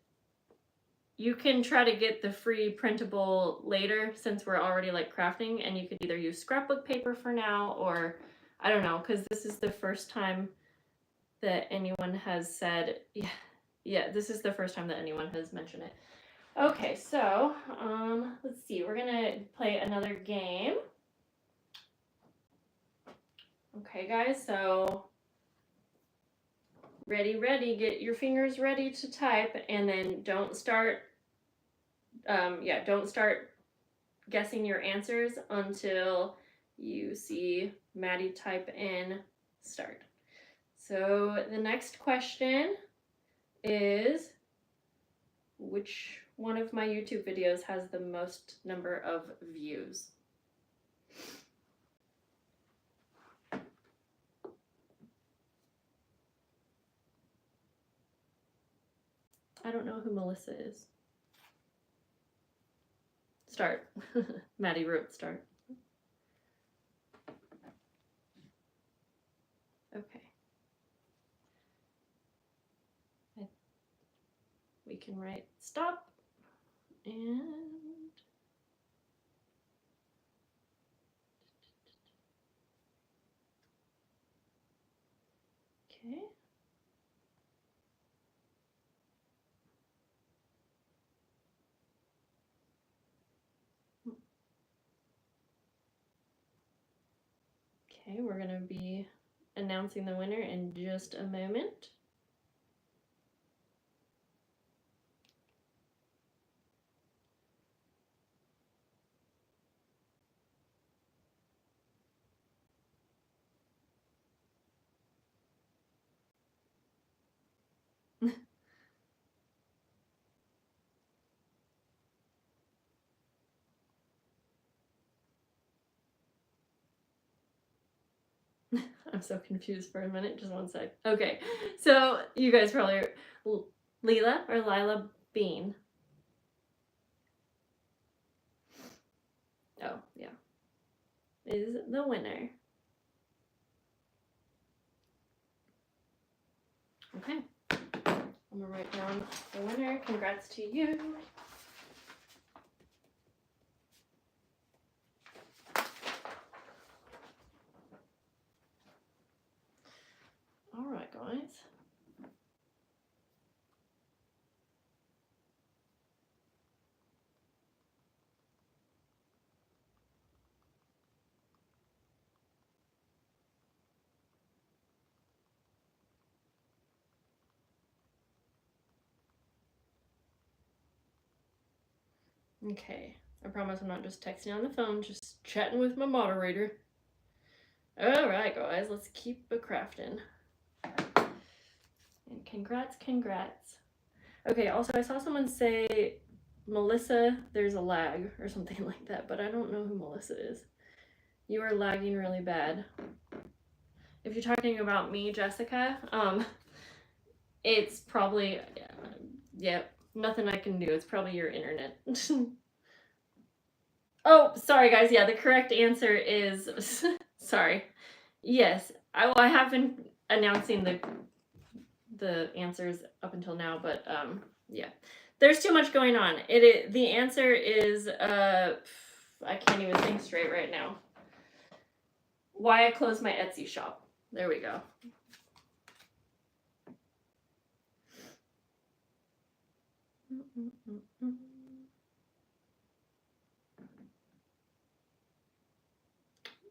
you can try to get the free printable later since we're already like crafting, and you could either use scrapbook paper for now, or I don't know, because this is the first time that anyone has said, yeah, this is the first time that anyone has mentioned it. Okay, so let's see, we're gonna play another game. Okay, guys, so ready, get your fingers ready to type, and then don't start guessing your answers until you see Maddie type in start. So the next question is, which one of my YouTube videos has the most number of views? I don't know who Melissa is. Start. Maddie wrote start. Okay. We can write stop and okay. Okay, we're going to be announcing the winner in just a moment. I'm so confused for a minute. Just one sec. Okay, so you guys probably are Leela or Lila Bean. Oh, yeah. Is the winner. Okay. I'm gonna write down the winner. Congrats to you. All right, guys. Okay, I promise I'm not just texting on the phone, just chatting with my moderator. All right, guys, let's keep crafting. And congrats, congrats. Okay, also I saw someone say, Melissa, there's a lag or something like that, but I don't know who Melissa is. You are lagging really bad. If you're talking about me, Jessica, it's probably, yeah, nothing I can do. It's probably your internet. Oh, sorry guys. Yeah, the correct answer is, sorry. Yes, I have been announcing the answers up until now, but yeah. There's too much going on. The answer is, I can't even think straight right now. Why I closed my Etsy shop. There we go.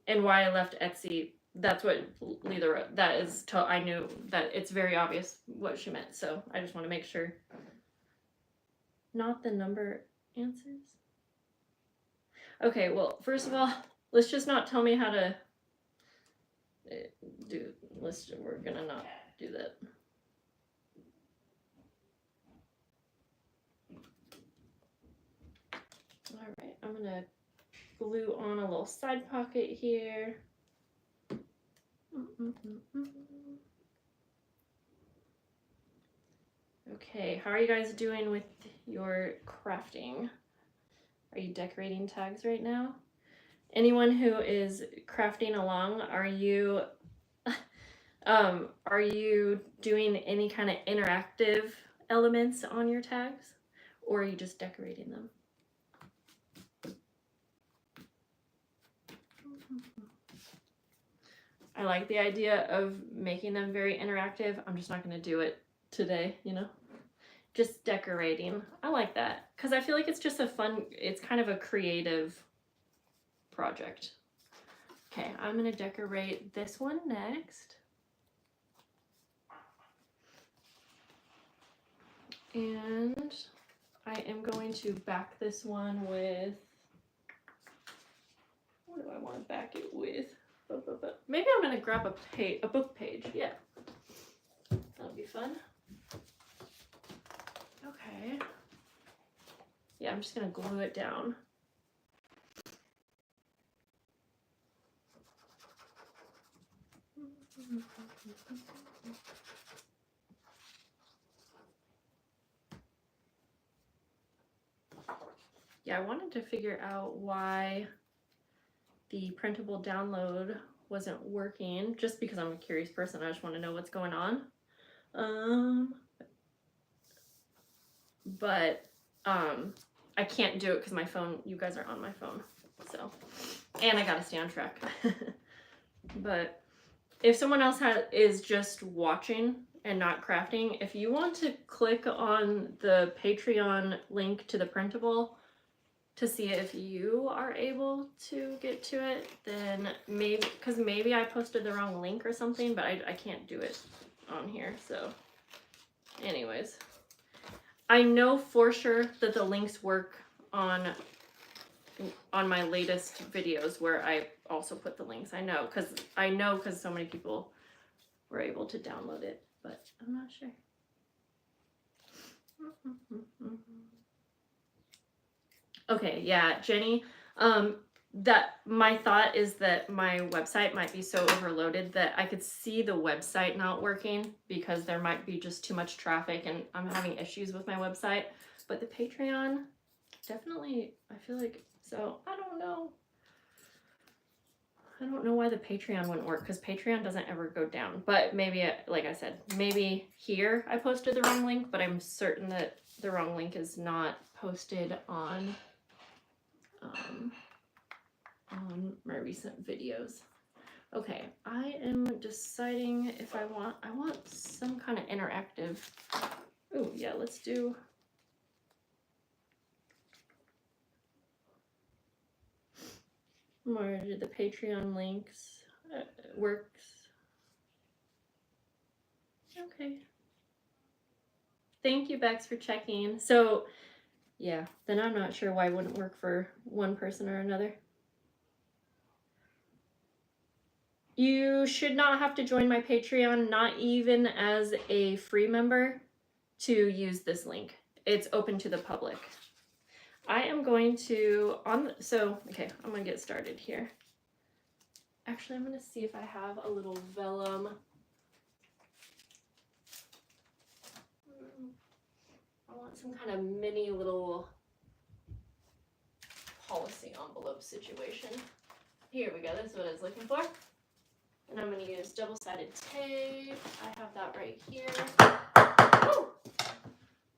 And why I left Etsy, that's what Leela wrote. That is, I knew that it's very obvious what she meant, so I just want to make sure. Not the number answers? Okay, well, first of all, let's just not tell me how to do, we're gonna not do that. All right, I'm gonna glue on a little side pocket here. Okay, how are you guys doing with your crafting? Are you decorating tags right now? Anyone who is crafting along, are you doing any kind of interactive elements on your tags, or are you just decorating them? I like the idea of making them very interactive. I'm just not going to do it today, you know? Just decorating. I like that because I feel like it's just a fun, it's kind of a creative project. Okay, I'm going to decorate this one next. And I am going to back this one with, what do I want to back it with? Maybe I'm going to grab a book page, yeah. be fun. Okay. Yeah, I'm just gonna glue it down. Yeah, I wanted to figure out why the printable download wasn't working, just because I'm a curious person. I just want to know what's going on. But I can't do it because my phone, you guys are on my phone. So, and I gotta stay on track. But if someone else is just watching and not crafting, if you want to click on the Patreon link to the printable to see if you are able to get to it, then maybe, because maybe I posted the wrong link or something, but I can't do it on here. So anyways, I know for sure that the links work on my latest videos where I also put the links. I know because so many people were able to download it, but I'm not sure. Okay, yeah, Jenny, that my thought is that my website might be so overloaded that I could see the website not working because there might be just too much traffic and I'm having issues with my website. But the Patreon, definitely, I feel like, so I don't know. I don't know why the Patreon wouldn't work because Patreon doesn't ever go down. But maybe, like I said, maybe here I posted the wrong link, but I'm certain that the wrong link is not posted on my recent videos. Okay, I am deciding if I want some kind of interactive. Oh yeah, let's do. More do the Patreon links works. Okay. Thank you, Bex, for checking. So yeah, then I'm not sure why it wouldn't work for one person or another. You should not have to join my Patreon, not even as a free member, to use this link. It's open to the public. I am going to, okay, I'm gonna get started here. Actually, I'm gonna see if I have a little vellum. I want some kind of mini little policy envelope situation. Here we go, that's what I was looking for. And I'm going to use double-sided tape. I have that right here. Woo!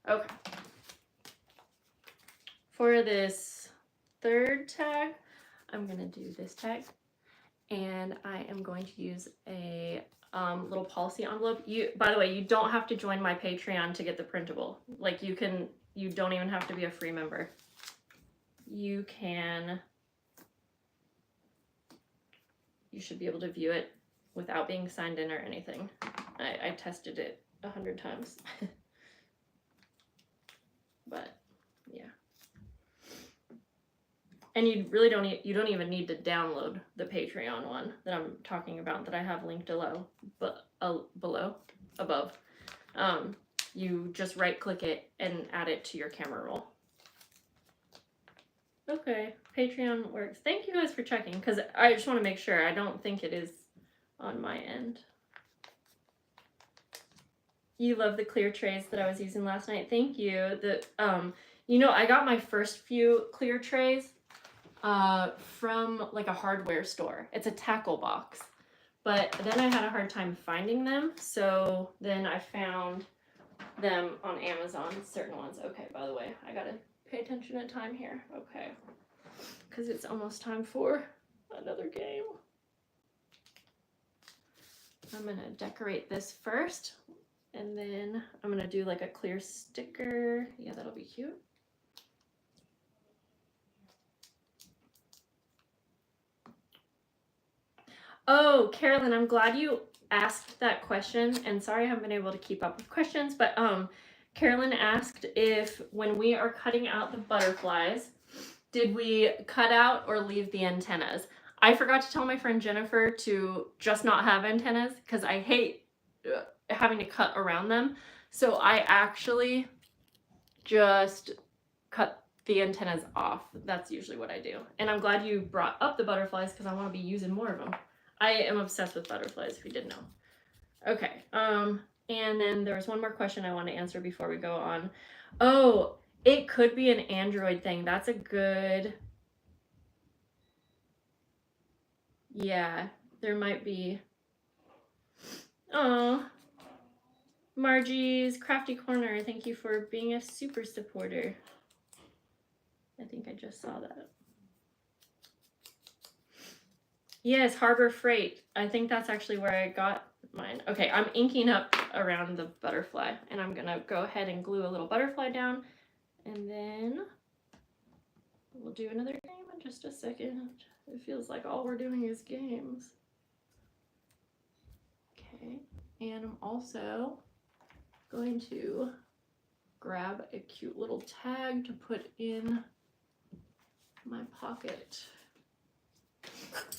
Okay. For this third tag, I'm going to do this tag. And I am going to use a little policy envelope. By the way, you don't have to join my Patreon to get the printable. Like you don't even have to be a free member. You should be able to view it without being signed in or anything. I tested it 100 times. But yeah. And you really don't even need to download the Patreon one that I'm talking about that I have linked above. You just right click it and add it to your camera roll. Okay, Patreon works. Thank you guys for checking because I just want to make sure. I don't think it is on my end. You love the clear trays that I was using last night. Thank you. I got my first few clear trays from like a hardware store. It's a tackle box. But then I had a hard time finding them. So then I found them on Amazon, certain ones. Okay, by the way, I gotta pay attention at time here. Okay. Because it's almost time for another game. I'm going to decorate this first. And then I'm going to do like a clear sticker. Yeah, that'll be cute. Oh, Carolyn, I'm glad you asked that question. And sorry I haven't been able to keep up with questions. But Carolyn asked if when we are cutting out the butterflies, did we cut out or leave the antennas? I forgot to tell my friend Jennifer to just not have antennas because I hate having to cut around them. So I actually just cut the antennas off. That's usually what I do. And I'm glad you brought up the butterflies because I want to be using more of them. I am obsessed with butterflies, if you didn't know. Okay, and then there was one more question I want to answer before we go on. Oh, it could be an Android thing. That's a good... Yeah, there might be. Oh, Margie's Crafty Corner, thank you for being a super supporter. I think I just saw that. Yes, Harbor Freight. I think that's actually where I got mine. Okay, I'm inking up around the butterfly, and I'm gonna go ahead and glue a little butterfly down, and then we'll do another game in just a second. It feels like all we're doing is games. Okay, and I'm also going to grab a cute little tag to put in my pocket.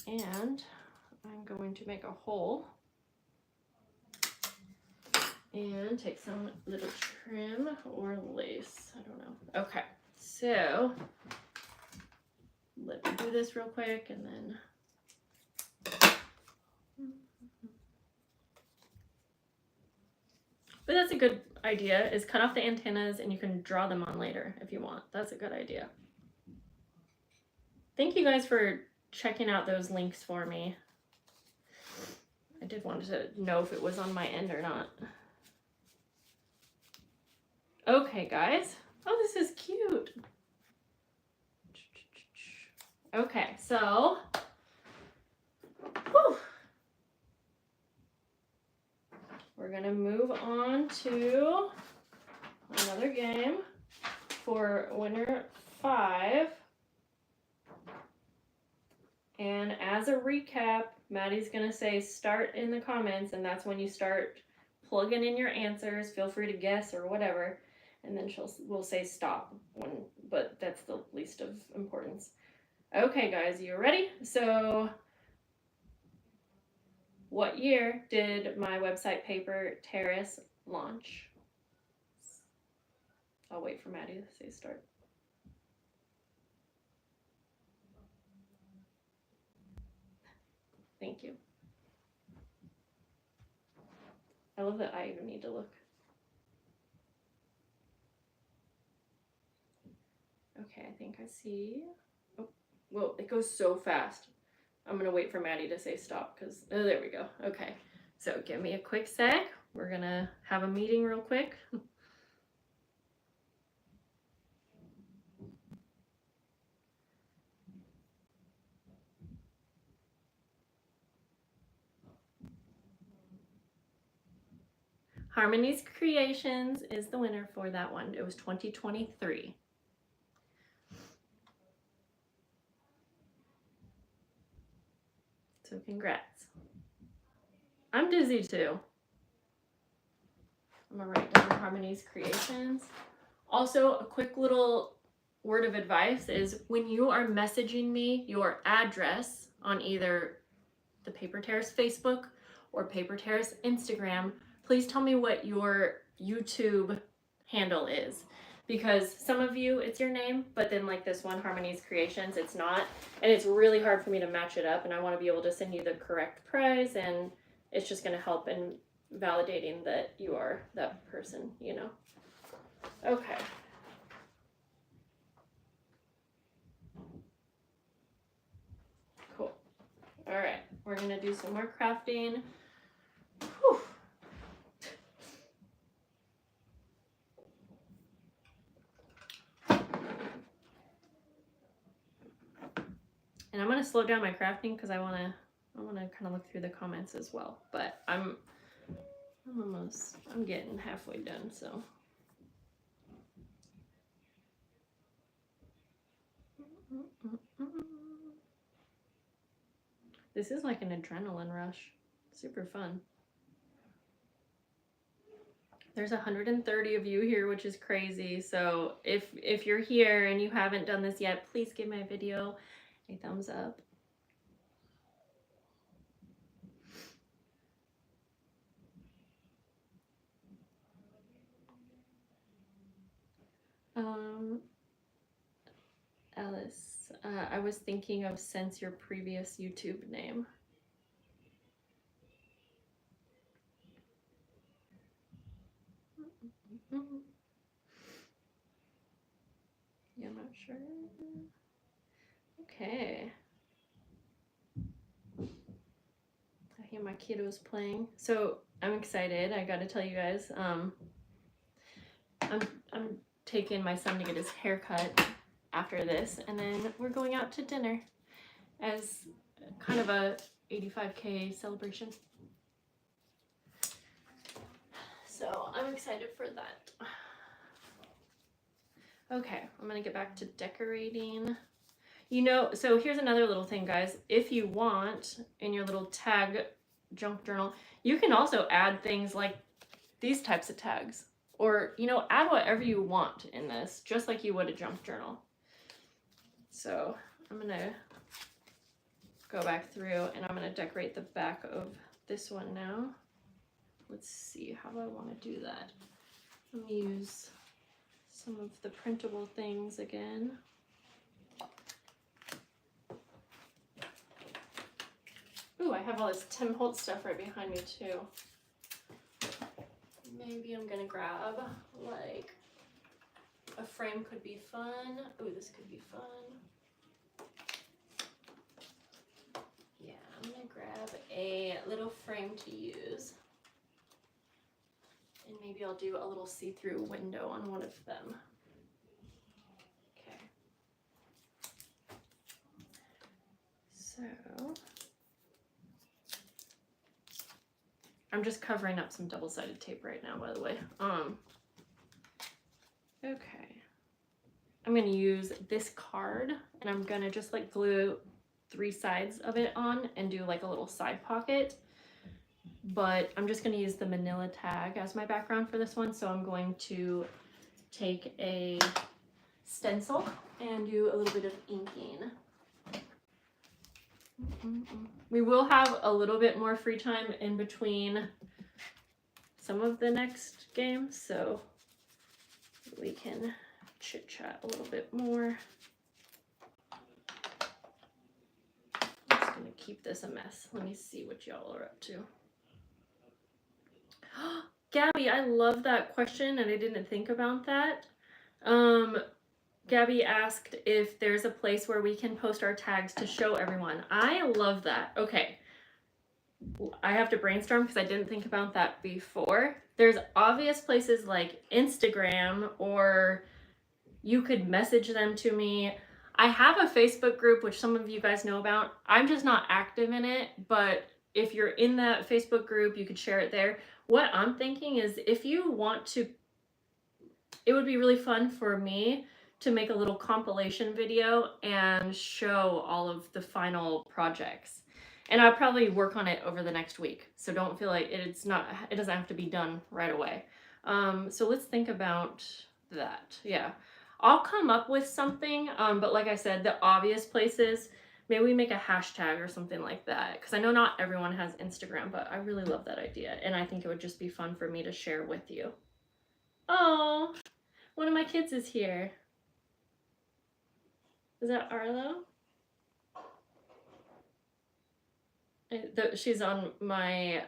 And I'm going to make a hole and take some little trim or lace. I don't know. Okay, so let me do this real quick and then. But that's a good idea, is cut off the antennas and you can draw them on later if you want. That's a good idea. Thank you guys for checking out those links for me. I did want to know if it was on my end or not. Okay, guys. Oh, this is cute. Okay, so whew, we're gonna move on to another game for winner 5. And as a recap, Maddie's gonna say start in the comments, and that's when you start plugging in your answers. Feel free to guess or whatever, and then we'll say stop but that's the least of importance. Okay, guys, you ready? So, what year did my website Paper Terrace launch? I'll wait for Maddie to say start. Thank you. I love that I even need to look. Okay, I think I see. Oh, whoa, it goes so fast. I'm gonna wait for Maddie to say stop because, oh, there we go. Okay, so give me a quick sec. We're gonna have a meeting real quick. Harmony's Creations is the winner for that one. It was 2023. So congrats. I'm dizzy too. I'm gonna write down Harmony's Creations. Also, a quick little word of advice is when you are messaging me your address on either the Paper Terrace Facebook or Paper Terrace Instagram, please tell me what your YouTube handle is. Because some of you, it's your name, but then like this one, Harmony's Creations, it's not. And it's really hard for me to match it up, and I want to be able to send you the correct prize, and it's just going to help in validating that you are that person, you know? Okay. Cool. All right, we're going to do some more crafting. Whew. And I'm going to slow down my crafting because I want to kind of look through the comments as well. But I'm getting halfway done, so. This is like an adrenaline rush. Super fun. There's 130 of you here, which is crazy. So if you're here and you haven't done this yet, please give my video a thumbs up. Alice, I was thinking of since your previous YouTube name. Yeah, I'm not sure. Okay. I hear my kiddos playing. So I'm excited. I gotta tell you guys, I'm taking my son to get his hair cut after this, and then we're going out to dinner as kind of a 85K celebration. So I'm excited for that. Okay, I'm gonna get back to decorating. You know, so here's another little thing, guys. If you want, in your little tag junk journal, you can also add things like these types of tags. Or, you know, add whatever you want in this, just like you would a junk journal. So I'm gonna go back through and I'm gonna decorate the back of this one now. Let's see, how do I wanna do that? Let me use some of the printable things again. Ooh, I have all this Tim Holtz stuff right behind me too. Maybe I'm gonna grab, like, a frame could be fun. Ooh, this could be fun. Yeah, I'm gonna grab a little frame to use. And maybe I'll do a little see-through window on one of them. Okay. So I'm just covering up some double-sided tape right now, by the way. Okay. I'm gonna use this card and I'm gonna just like glue 3 sides of it on and do like a little side pocket. But I'm just gonna use the manila tag as my background for this one. So I'm going to take a stencil and do a little bit of inking. We will have a little bit more free time in between some of the next games, so we can chit chat a little bit more. I'm just gonna keep this a mess. Let me see what y'all are up to. Gabby, I love that question and I didn't think about that. Gabby asked if there's a place where we can post our tags to show everyone. I love that. Okay. I have to brainstorm because I didn't think about that before. There's obvious places like Instagram, or you could message them to me. I have a Facebook group, which some of you guys know about. I'm just not active in it, but if you're in that Facebook group, you could share it there. What I'm thinking is if you want to, it would be really fun for me to make a little compilation video and show all of the final projects. And I'll probably work on it over the next week. So don't feel like it doesn't have to be done right away. So let's think about that. Yeah. I'll come up with something, but like I said, the obvious places, maybe we make a hashtag or something like that. Because I know not everyone has Instagram, but I really love that idea. And I think it would just be fun for me to share with you. Oh, one of my kids is here. Is that Arlo? She's on my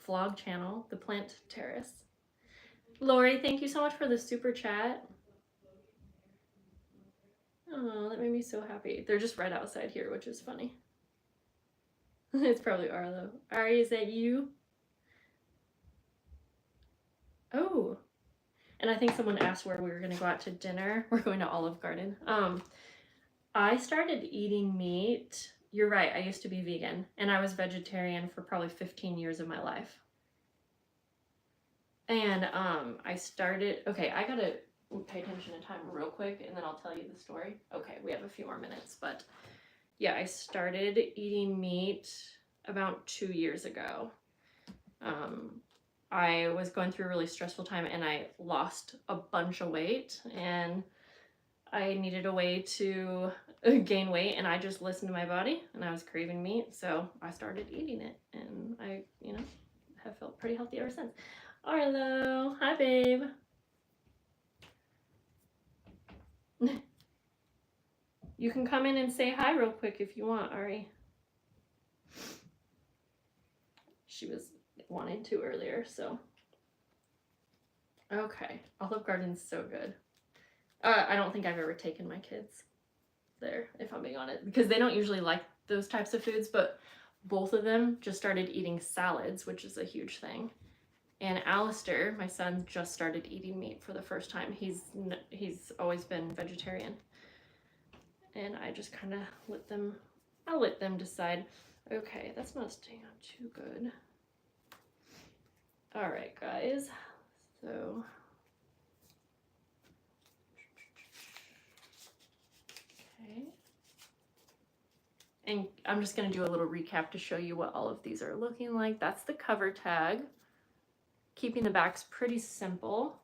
vlog channel, The Plant Terrace. Lori, thank you so much for the super chat. Oh, that made me so happy. They're just right outside here, which is funny. It's probably Arlo. Ari, is that you? Oh. And I think someone asked where we were going to go out to dinner. We're going to Olive Garden. I started eating meat. You're right, I used to be vegan, and I was vegetarian for probably 15 years of my life. And I started, okay, I gotta pay attention to time real quick, and then I'll tell you the story. Okay, we have a few more minutes, but yeah, I started eating meat about 2 years ago. I was going through a really stressful time, and I lost a bunch of weight, and I needed a way to gain weight, and I just listened to my body, and I was craving meat, so I started eating it, and I, have felt pretty healthy ever since. Arlo, hi babe. You can come in and say hi real quick if you want, Ari. She was wanting to earlier, so. Okay, Olive Garden's so good. I don't think I've ever taken my kids there, if I'm being honest, because they don't usually like those types of foods, but both of them just started eating salads, which is a huge thing. And Alistair, my son, just started eating meat for the first time. He's always been vegetarian. And I just kind of let them decide. Okay, that's not staying on too good. All right, guys. So okay. And I'm just going to do a little recap to show you what all of these are looking like. That's the cover tag. Keeping the backs pretty simple.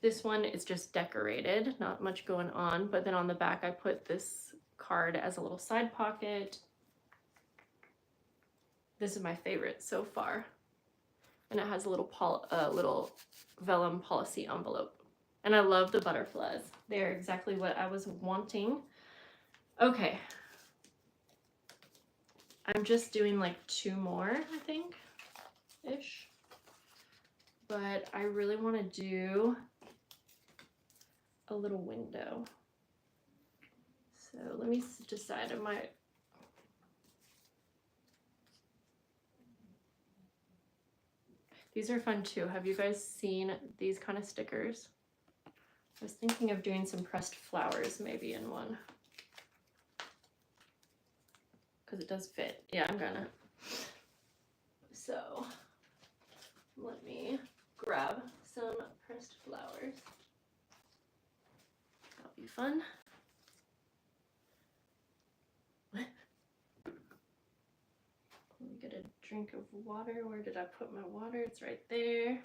This one is just decorated, not much going on, but then on the back I put this card as a little side pocket. This is my favorite so far. And it has a little vellum policy envelope. And I love the butterflies. They're exactly what I was wanting. Okay. I'm just doing like 2 more, I think, ish. But I really want to do a little window. So let me decide. These are fun too. Have you guys seen these kind of stickers? I was thinking of doing some pressed flowers maybe in one. Because it does fit. Yeah, I'm gonna. So let me grab some pressed flowers. That'll be fun. Let me get a drink of water. Where did I put my water? It's right there.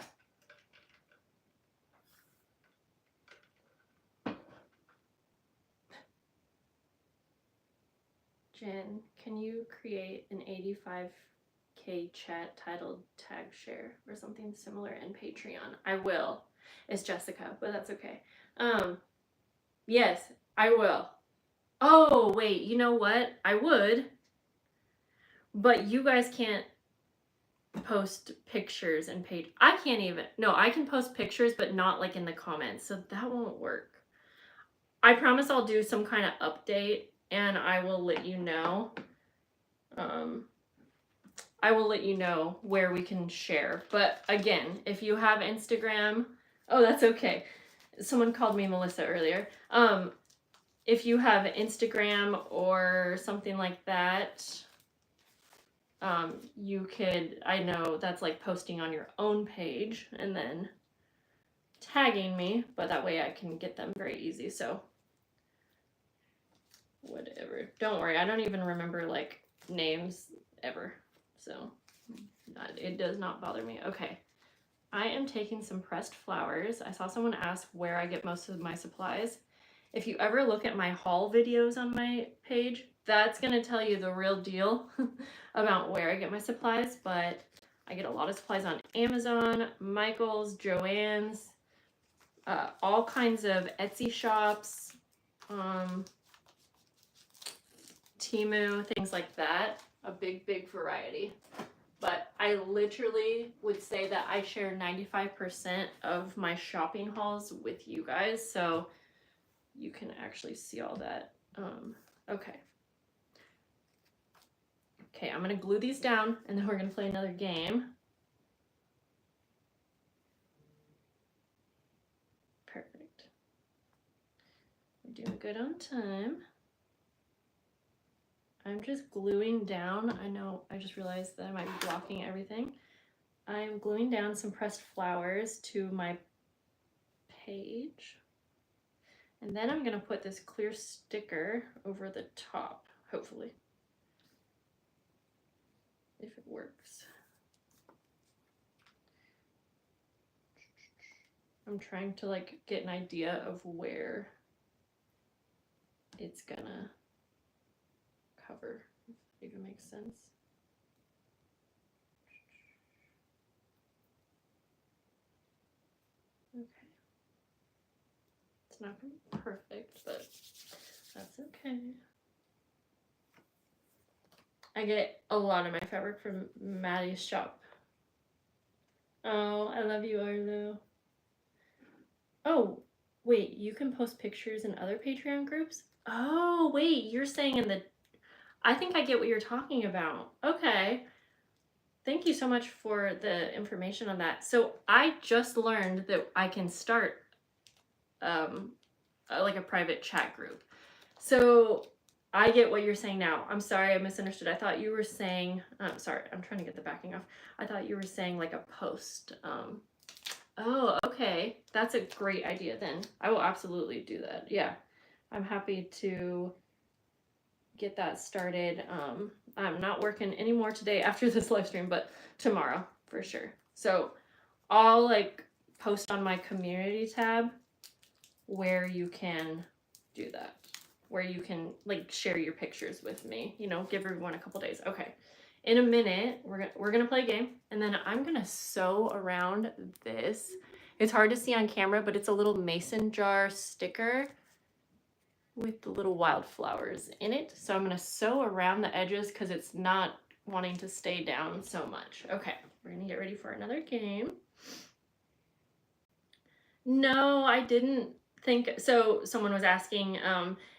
Jen, can you create an 85K chat titled tag share or something similar in Patreon? I will. It's Jessica, but that's okay. Yes, I will. Oh, wait, you know what? I would. But you guys can't post pictures and page. I can't even. No, I can post pictures, but not like in the comments. So that won't work. I promise I'll do some kind of update and I will let you know. I will let you know where we can share. But again, if you have Instagram, oh, that's okay. Someone called me Melissa earlier. If you have Instagram or something like that, you could, I know that's like posting on your own page and then tagging me, but that way I can get them very easy. So whatever. Don't worry. I don't even remember like names ever. So it does not bother me. Okay. I am taking some pressed flowers. I saw someone ask where I get most of my supplies. If you ever look at my haul videos on my page, that's going to tell you the real deal about where I get my supplies. But I get a lot of supplies on Amazon, Michael's, Joann's, all kinds of Etsy shops, Temu, things like that. A big variety. But I literally would say that I share 95% of my shopping hauls with you guys. So you can actually see all that. Okay. Okay, I'm going to glue these down and then we're going to play another game. Perfect. We're doing good on time. I'm just gluing down. I know, I just realized that I might be blocking everything. I'm gluing down some pressed flowers to my page. And then I'm going to put this clear sticker over the top, hopefully. If it works. I'm trying to like get an idea of where it's gonna cover, if it even makes sense. Okay. It's not gonna be perfect, but That's okay. I get a lot of my fabric from Maddie's shop. Oh, I love you, Arlo. Oh, wait, you can post pictures in other Patreon groups? Oh, wait, you're saying in the... I think I get what you're talking about. Okay. Thank you so much for the information on that. So I just learned that I can start like a private chat group. So I get what you're saying now. I'm sorry, I misunderstood. I thought you were saying, sorry, I'm trying to get the backing off. I thought you were saying like a post. Oh, okay. That's a great idea then. I will absolutely do that. Yeah. I'm happy to get that started. I'm not working anymore today after this live stream, but tomorrow for sure. So I'll like post on my community tab where you can do that, where you can like share your pictures with me, you know, give everyone a couple days. Okay. In a minute, we're gonna play a game, and then I'm gonna sew around this. It's hard to see on camera, but it's a little mason jar sticker with the little wildflowers in it. So I'm gonna sew around the edges because it's not wanting to stay down so much. Okay, we're gonna get ready for another game. No, I didn't think so. Someone was asking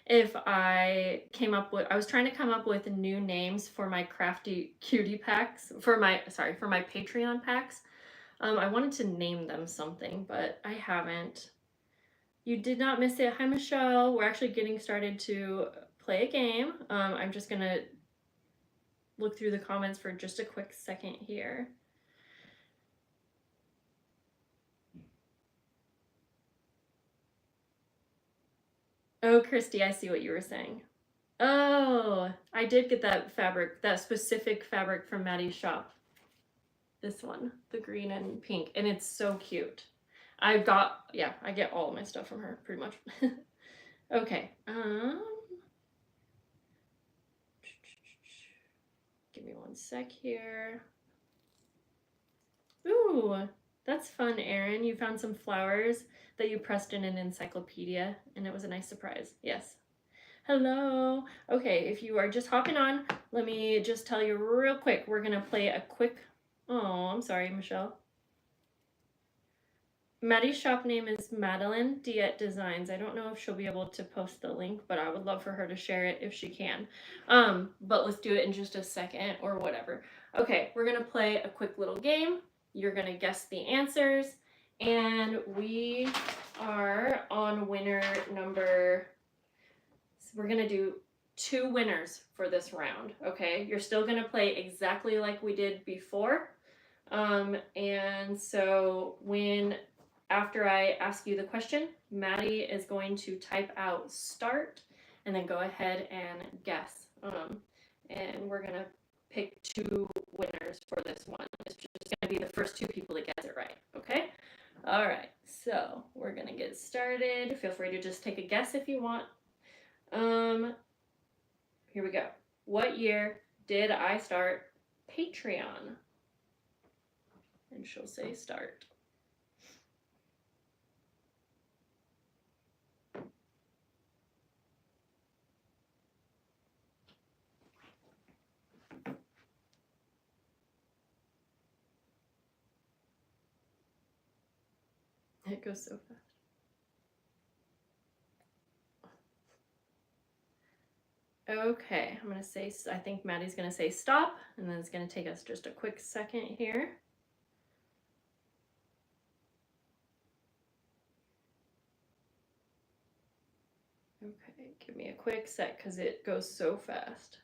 if I came up with, I was trying to come up with new names for my crafty cutie packs, for my Patreon packs. I wanted to name them something, but I haven't. You did not miss it. Hi, Michelle. We're actually getting started to play a game. I'm just going to look through the comments for just a quick second here. Oh, Christy, I see what you were saying. Oh, I did get that fabric, that specific fabric from Maddie's shop. This one, the green and pink, and it's so cute. I get all my stuff from her, pretty much. Okay, give me one sec here. Ooh, that's fun, Erin. You found some flowers that you pressed in an encyclopedia, and it was a nice surprise. Yes. Hello. Okay, if you are just hopping on, let me just tell you real quick. We're going to play a quick... Oh, I'm sorry, Michelle. Maddie's shop name is Madeline Diet Designs. I don't know if she'll be able to post the link, but I would love for her to share it if she can. But let's do it in just a second or whatever. Okay, we're going to play a quick little game. You're going to guess the answers. And we are on winner number... We're going to do 2 winners for this round, okay? You're still going to play exactly like we did before. And so after I ask you the question, Maddie is going to type out start and then go ahead and guess. And we're going to pick 2 winners for this one. It's just going to be the first 2 people to guess it right, okay? All right, so we're going to get started. Feel free to just take a guess if you want. Here we go. What year did I start Patreon? And she'll say start. It goes so fast. Okay, I'm going to say, I think Maddie's going to say stop, and then it's going to take us just a quick second here. Okay, give me a quick sec because it goes so fast.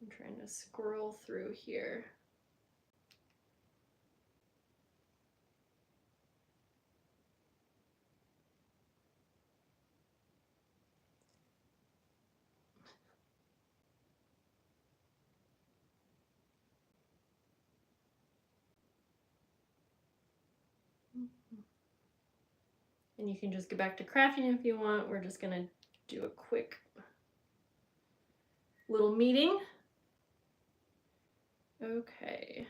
I'm trying to scroll through here. And you can just get back to crafting if you want. We're just going to do a quick little meeting. Okay.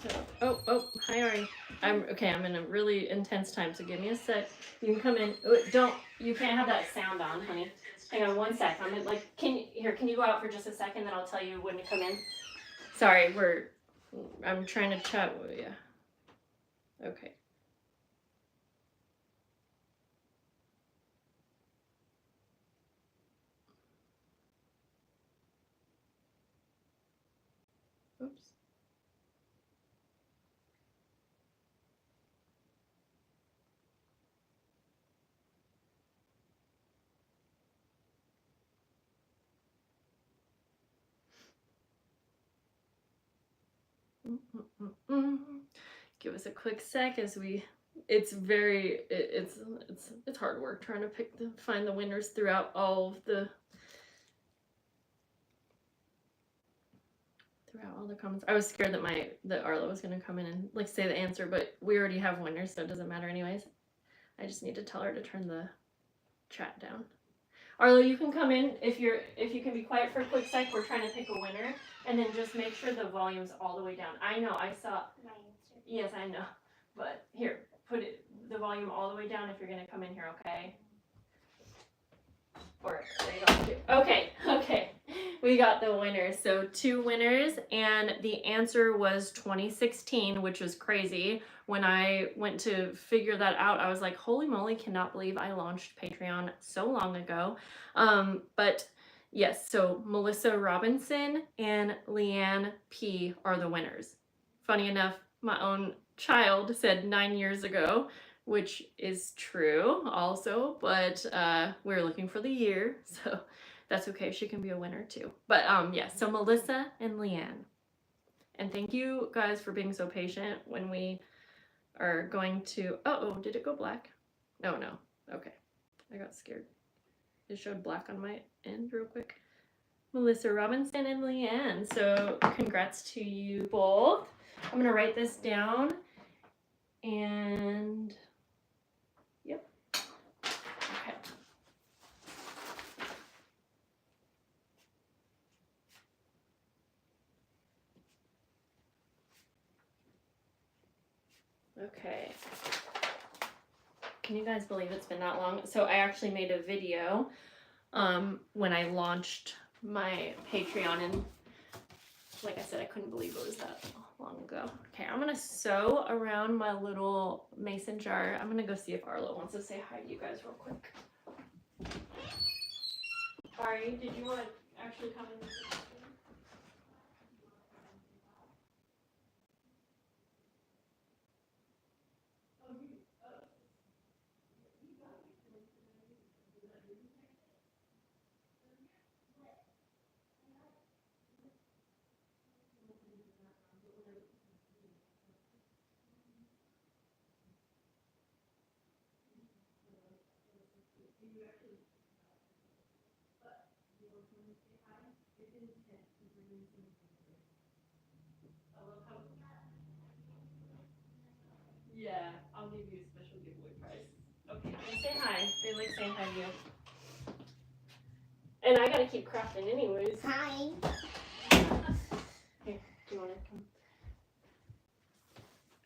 So, oh, hi Ari. I'm in a really intense time, so give me a sec. You can come in. You can't have that sound on, honey. Hang on one sec. Can you go out for just a second, then I'll tell you when to come in. Sorry, I'm trying to chat with you. Okay. Oops. Give us a quick sec as we. It's hard work trying to find the winners throughout all of the. Throughout all the comments, I was scared that Arlo was gonna come in and say the answer, but we already have winners, so it doesn't matter anyways. I just need to tell her to turn the chat down. Arlo, you can come in if you can be quiet for a quick sec. We're trying to pick a winner, and then just make sure the volume's all the way down. I know, I saw. My answer. Yes, I know, but here, put the volume all the way down if you're gonna come in here, okay? Or there you go. Okay. We got the winners. So 2 winners, and the answer was 2016, which was crazy. When I went to figure that out, I was like, holy moly, cannot believe I launched Patreon so long ago. But yes, so Melissa Robinson and Leanne P are the winners. Funny enough, my own child said 9 years ago, which is true also, but we're looking for the year, so that's okay. She can be a winner too. But yeah, so Melissa and Leanne. And thank you guys for being so patient when we are going to. Oh, did it go black? No. Okay. I got scared. It showed black on my end real quick. Melissa Robinson and Leanne. So congrats to you both. I'm gonna write this down. And yep. Okay. Okay. Can you guys believe it's been that long? So I actually made a video when I launched my Patreon, and like I said, I couldn't believe it was that long ago. Okay, I'm gonna sew around my little mason jar. I'm gonna go see if Arlo wants to say hi to you guys real quick. Ari, did you want to actually come in? Yeah, I'll give you a special giveaway prize. Okay, say hi. They like saying hi to you. And I gotta keep crafting anyways. Hi. Here, do you want to come?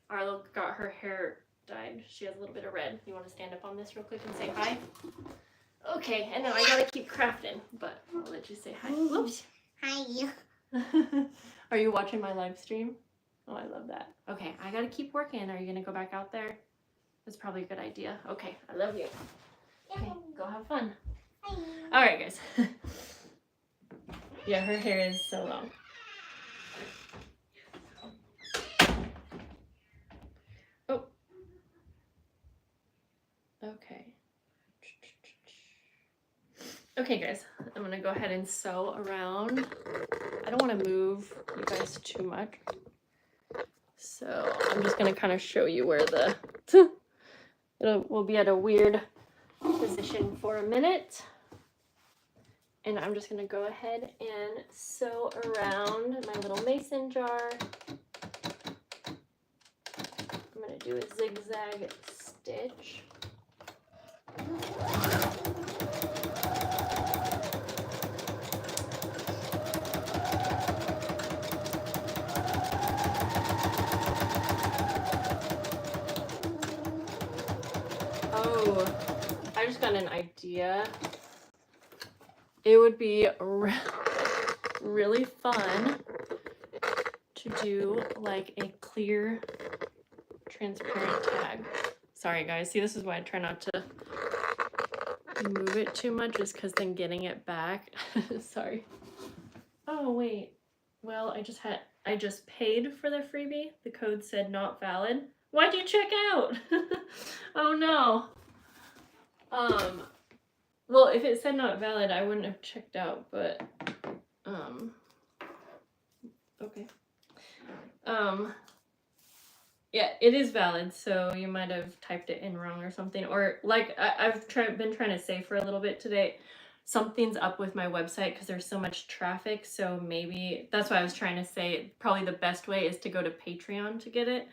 Arlo got her hair dyed. She has a little bit of red. You want to stand up on this real quick and say hi? Okay, and now I gotta keep crafting, but I'll let you say hi. Whoops. Hi. Are you watching my live stream? Oh, I love that. Okay, I gotta keep working. Are you gonna go back out there? That's probably a good idea. Okay, I love you. Okay, go have fun. Hi. All right, guys. Yeah, her hair is so long. Oh. Okay. Okay, guys, I'm gonna go ahead and sew around. I don't want to move you guys too much, so I'm just gonna kind of show you where we'll be at a weird position for a minute, and I'm just gonna go ahead and sew around my little mason jar. I'm gonna do a zigzag stitch. Oh, I just got an idea. It would be really fun to do like a clear, transparent tag. Sorry guys, see, this is why I try not to move it too much, is because then getting it back. Sorry. Oh wait, well, I just paid for the freebie. The code said not valid. Why'd you check out? Oh no. Well, if it said not valid, I wouldn't have checked out, but okay. Yeah, it is valid, so you might have typed it in wrong or something, or like I've been trying to say for a little bit today, something's up with my website because there's so much traffic, so maybe that's why I was trying to say probably the best way is to go to Patreon to get it.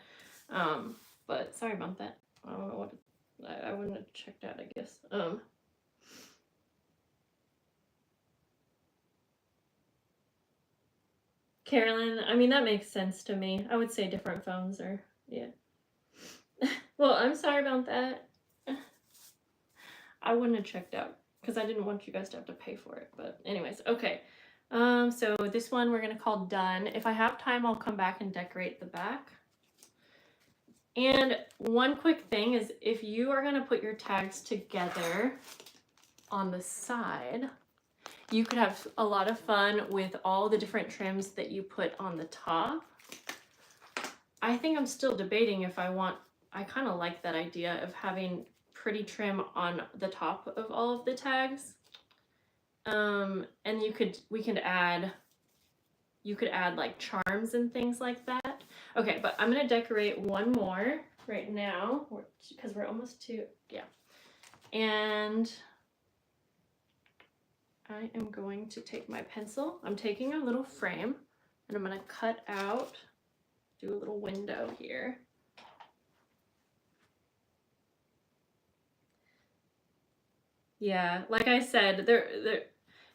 But sorry about that. I don't know what I wouldn't have checked out, I guess. Carolyn, I mean, that makes sense to me. I would say different phones are, yeah. Well, I'm sorry about that. I wouldn't have checked out because I didn't want you guys to have to pay for it. But anyways, okay. So this one we're going to call done. If I have time, I'll come back and decorate the back. And one quick thing is, if you are going to put your tags together on the side, you could have a lot of fun with all the different trims that you put on the top. I think I'm still debating if I kind of like that idea of having pretty trim on the top of all of the tags. And you could add like charms and things like that. Okay, but I'm gonna decorate one more right now because we're almost to, yeah. And I am going to take my pencil. I'm taking a little frame and I'm gonna cut out, do a little window here. Yeah, like I said, there.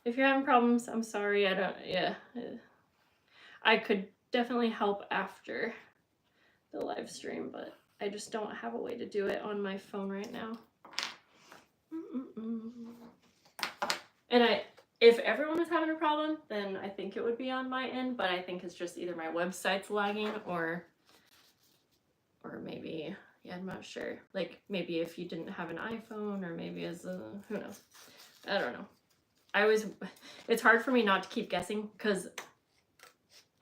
If you're having problems, I'm sorry. I could definitely help after the live stream, but I just don't have a way to do it on my phone right now. And if everyone was having a problem, then I think it would be on my end, but I think it's just either my website's lagging or maybe, yeah, I'm not sure. Like maybe if you didn't have an iPhone, or maybe who knows? I don't know. It's hard for me not to keep guessing because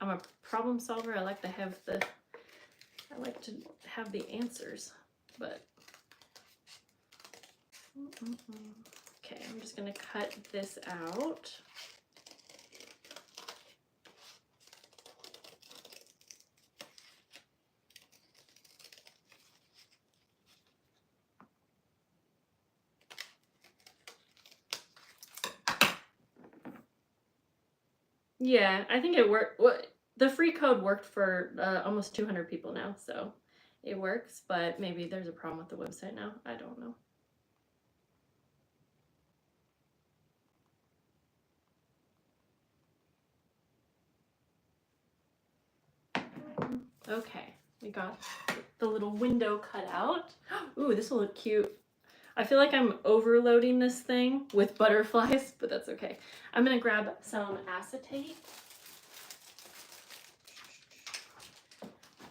I'm a problem solver. I like to have the answers, but okay, I'm just gonna cut this out. Yeah, I think it worked. The free code worked for almost 200 people now, so it works, but maybe there's a problem with the website now. I don't know. Okay, we got the little window cut out. Ooh, this will look cute. I feel like I'm overloading this thing with butterflies, but that's okay. I'm gonna grab some acetate.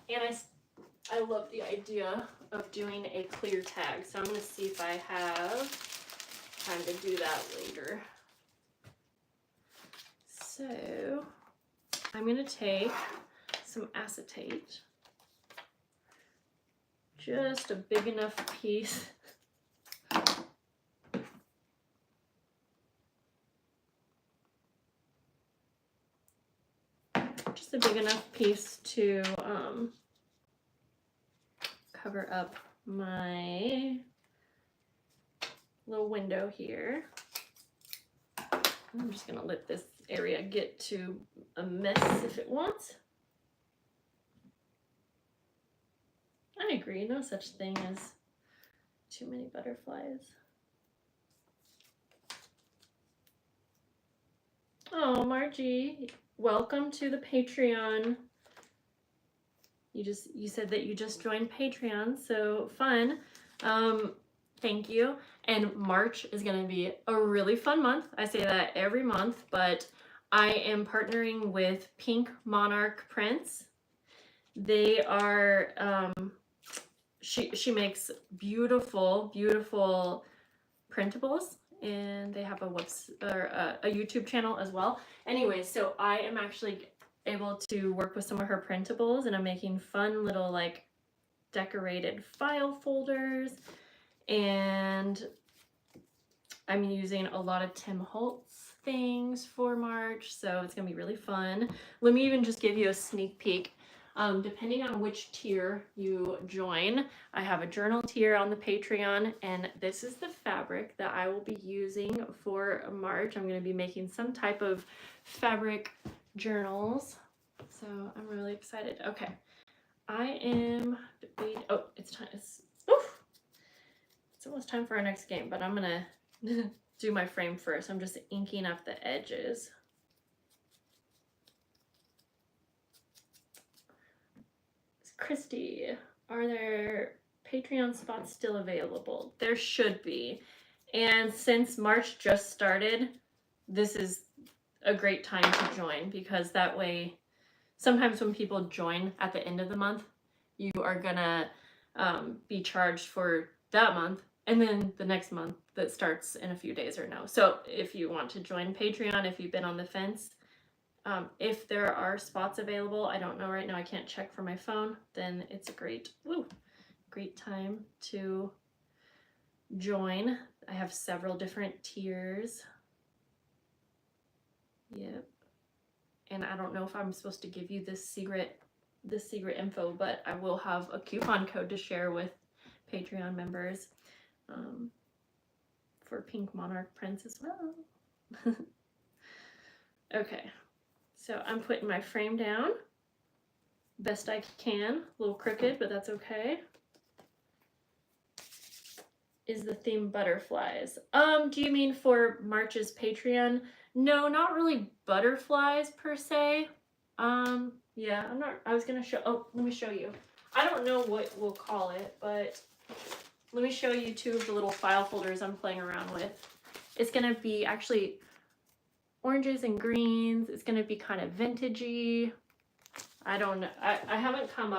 And I love the idea of doing a clear tag, so I'm gonna see if I have time to do that later. So I'm gonna take some acetate, just a big enough piece. Just a big enough piece to cover up my little window here. I'm just gonna let this area get to a mess if it wants. I agree, no such thing as too many butterflies. Oh, Margie, welcome to the Patreon. You said that you just joined Patreon, so fun. Thank you. And March is going to be a really fun month. I say that every month, but I am partnering with Pink Monarch Prints. They are, she makes beautiful, beautiful printables, and they have a a YouTube channel as well. Anyway, so I am actually able to work with some of her printables, and I'm making fun little like decorated file folders, and I'm using a lot of Tim Holtz things for March, so it's gonna be really fun. Let me even just give you a sneak peek. Depending on which tier you join, I have a journal tier on the Patreon, and this is the fabric that I will be using for March. I'm going to be making some type of fabric journals, so I'm really excited. Okay, I am debating. Oh, it's time. It's almost time for our next game, but I'm gonna do my frame first. I'm just inking up the edges. Christy, are there Patreon spots still available? There should be. And since March just started, this is a great time to join, because that way, sometimes when people join at the end of the month, you are gonna be charged for that month, and then the next month that starts in a few days or no. So if you want to join Patreon, if you've been on the fence, if there are spots available, I don't know right now, I can't check for my phone, then it's a great time to join. I have several different tiers. Yep. And I don't know if I'm supposed to give you this secret info, but I will have a coupon code to share with Patreon members for Pink Monarch Prints as well. Okay. So I'm putting my frame down best I can. A little crooked, but that's okay. Is the theme butterflies? Do you mean for March's Patreon? No, not really butterflies per se. Yeah, I was gonna show, oh, let me show you. I don't know what we'll call it, but let me show you two of the little file folders I'm playing around with. It's gonna be actually oranges and greens. It's gonna be kind of vintagey. I don't know. I haven't really come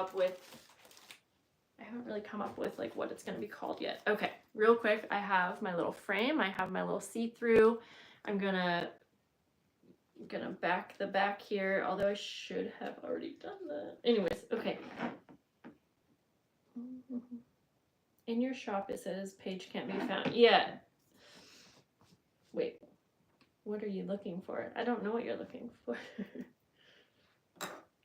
up with like what it's gonna be called yet. Okay, real quick, I have my little frame. I have my little see-through. I'm gonna back the back here, although I should have already done that. Anyways, okay. In your shop, it says page can't be found. Yeah. Wait, what are you looking for? I don't know what you're looking for.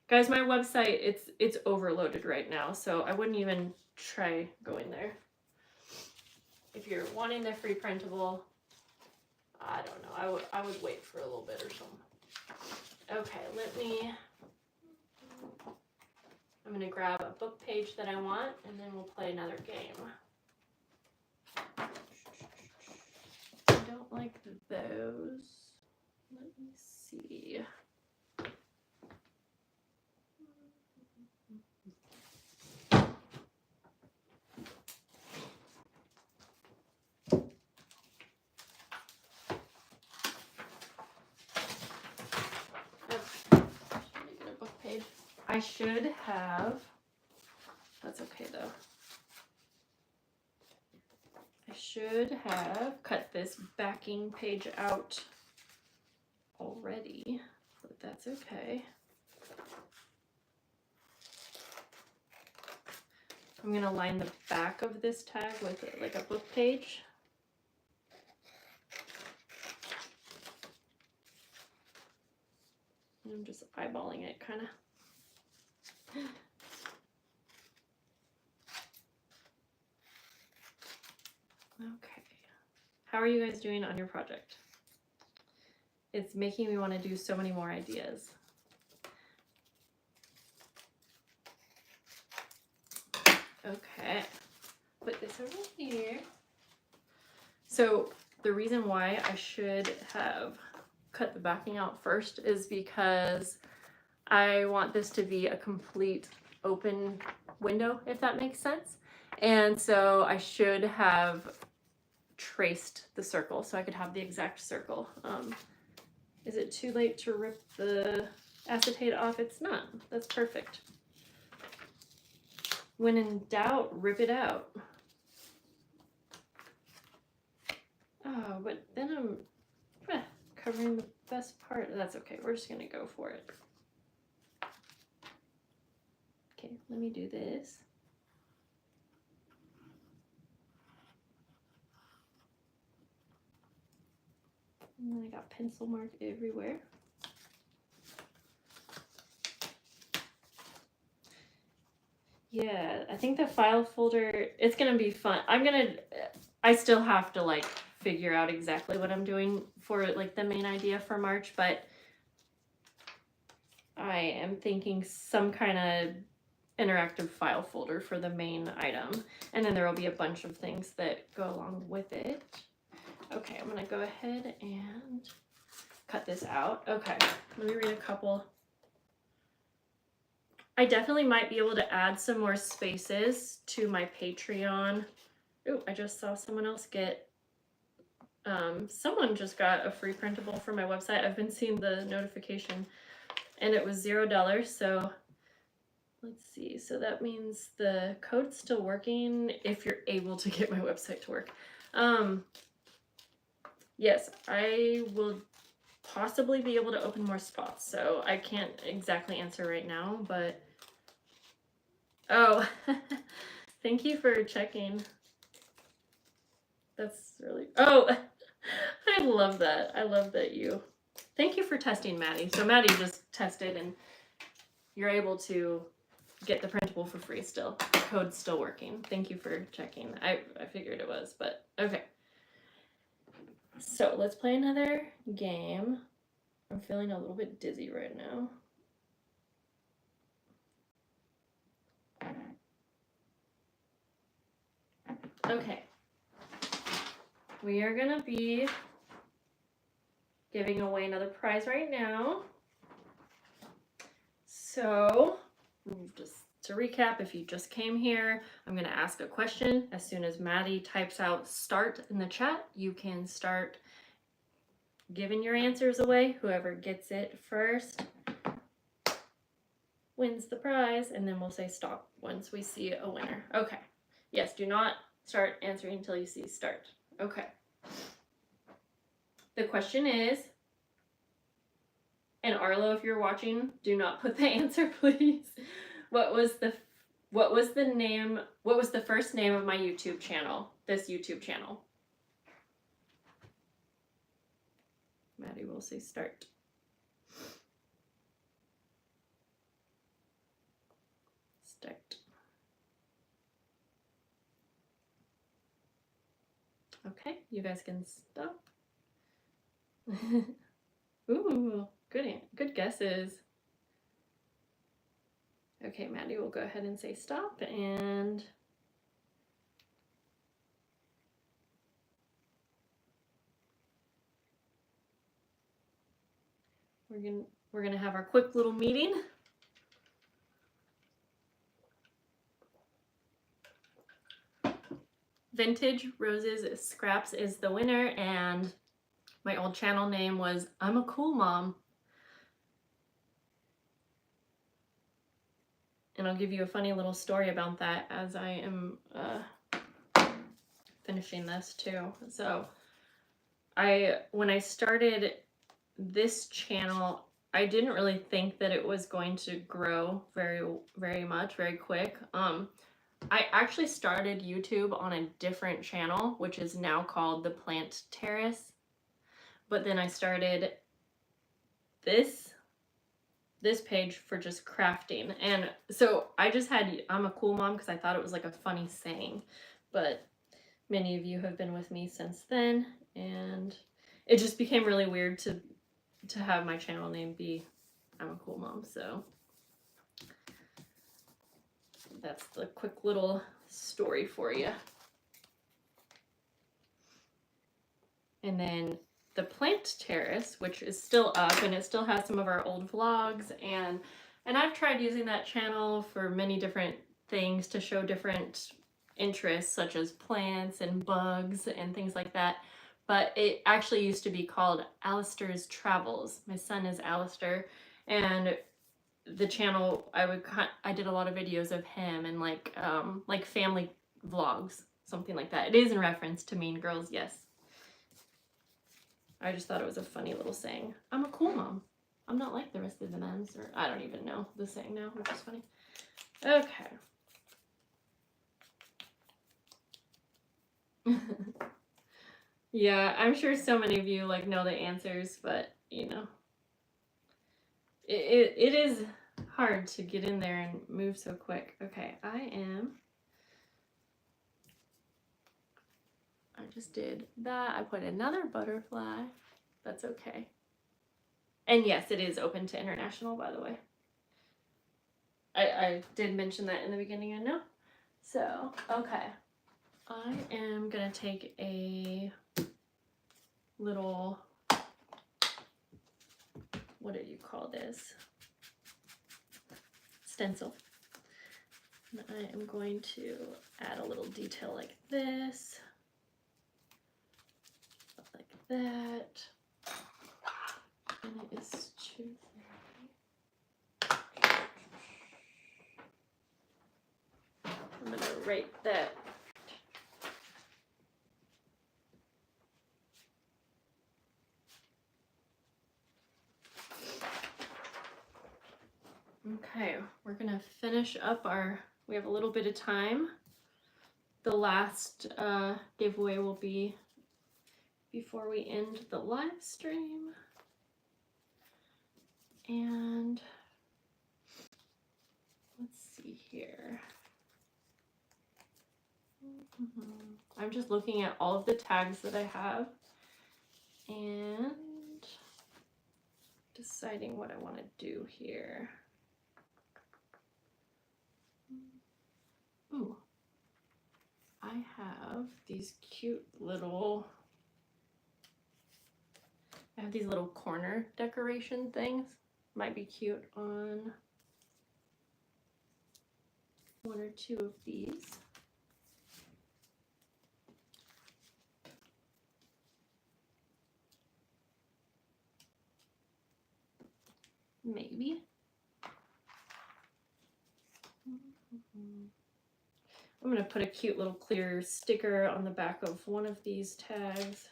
Guys, my website, it's overloaded right now, so I wouldn't even try going there. If you're wanting the free printable, I don't know. I would wait for a little bit or something. Okay, I'm gonna grab a book page that I want, and then we'll play another game. I don't like those. Let me see. I should have, that's okay though. I should have cut this backing page out already, but that's okay. I'm going to line the back of this tag with like a book page. I'm just eyeballing it kind of. Okay. How are you guys doing on your project? It's making me want to do so many more ideas. Okay. Put this over here. So the reason why I should have cut the backing out first is because I want this to be a complete open window, if that makes sense. And so I should have traced the circle so I could have the exact circle. Is it too late to rip the acetate off? It's not. That's perfect. When in doubt, rip it out. Oh, but then I'm covering the best part. That's okay. We're just going to go for it. Okay, let me do this. And then I got pencil mark everywhere. Yeah, I think the file folder, it's going to be fun. I still have to like figure out exactly what I'm doing for like the main idea for March, but I am thinking some kind of interactive file folder for the main item. And then there will be a bunch of things that go along with it. Okay, I'm gonna go ahead and cut this out. Okay, let me read a couple. I definitely might be able to add some more spaces to my Patreon. Oh, I just saw someone else get, someone just got a free printable for my website. I've been seeing the notification and it was $0. So let's see. So that means the code's still working if you're able to get my website to work. Yes, I will possibly be able to open more spots. So I can't exactly answer right now, but oh, thank you for checking. That's really, oh, I love that. I love that you, thank you for testing, Maddie. So Maddie just tested and you're able to get the printable for free still. The code's still working. Thank you for checking. I figured it was, but okay. So let's play another game. I'm feeling a little bit dizzy right now. Okay. We are gonna be giving away another prize right now. So just to recap, if you just came here, I'm going to ask a question. As soon as Maddie types out start in the chat, you can start giving your answers away. Whoever gets it first wins the prize, and then we'll say stop once we see a winner. Okay. Yes, do not start answering until you see start. Okay. The question is, and Arlo, if you're watching, do not put the answer, please. What was the first name of my YouTube channel? This YouTube channel. Maddie will say start. Start. Okay, you guys can stop. Ooh, good guesses. Okay, Maddie will go ahead and say stop, and we're gonna have our quick little meeting. Vintage Roses Scraps is the winner, and my old channel name was I'm a Cool Mom. And I'll give you a funny little story about that as I am finishing this too. So when I started this channel, I didn't really think that it was going to grow very much, very quick. I actually started YouTube on a different channel, which is now called The Plant Terrace. But then I started this page for just crafting. And so I just had I'm a Cool Mom because I thought it was like a funny saying. But many of you have been with me since then, and it just became really weird to have my channel name be I'm a Cool Mom. So that's the quick little story for you. And then the Plant Terrace, which is still up, and it still has some of our old vlogs, and I've tried using that channel for many different things to show different interests such as plants and bugs and things like that. But it actually used to be called Alistair's Travels. My son is Alistair, and the channel I did a lot of videos of him and like family vlogs, something like that. It is in reference to Mean Girls, yes. I just thought it was a funny little saying. I'm a cool mom. I'm not like the rest of the moms, or I don't even know the saying now, which is funny. Okay. Yeah, I'm sure so many of you like know the answers, but you know, it is hard to get in there and move so quick. Okay, I just did that. I put another butterfly. That's okay. And yes, it is open to international, by the way. I did mention that in the beginning, I know. So, okay. I am gonna take a little, what do you call this? Stencil. And I am going to add a little detail like this, like that. And it is 2:30. I'm gonna write that. Okay, we're gonna finish up we have a little bit of time. The last giveaway will be before we end the live stream. And let's see here. I'm just looking at all of the tags that I have and deciding what I want to do here. Ooh, I have these cute little, corner decoration things. Might be cute on one or two of these. Maybe. I'm going to put a cute little clear sticker on the back of one of these tags.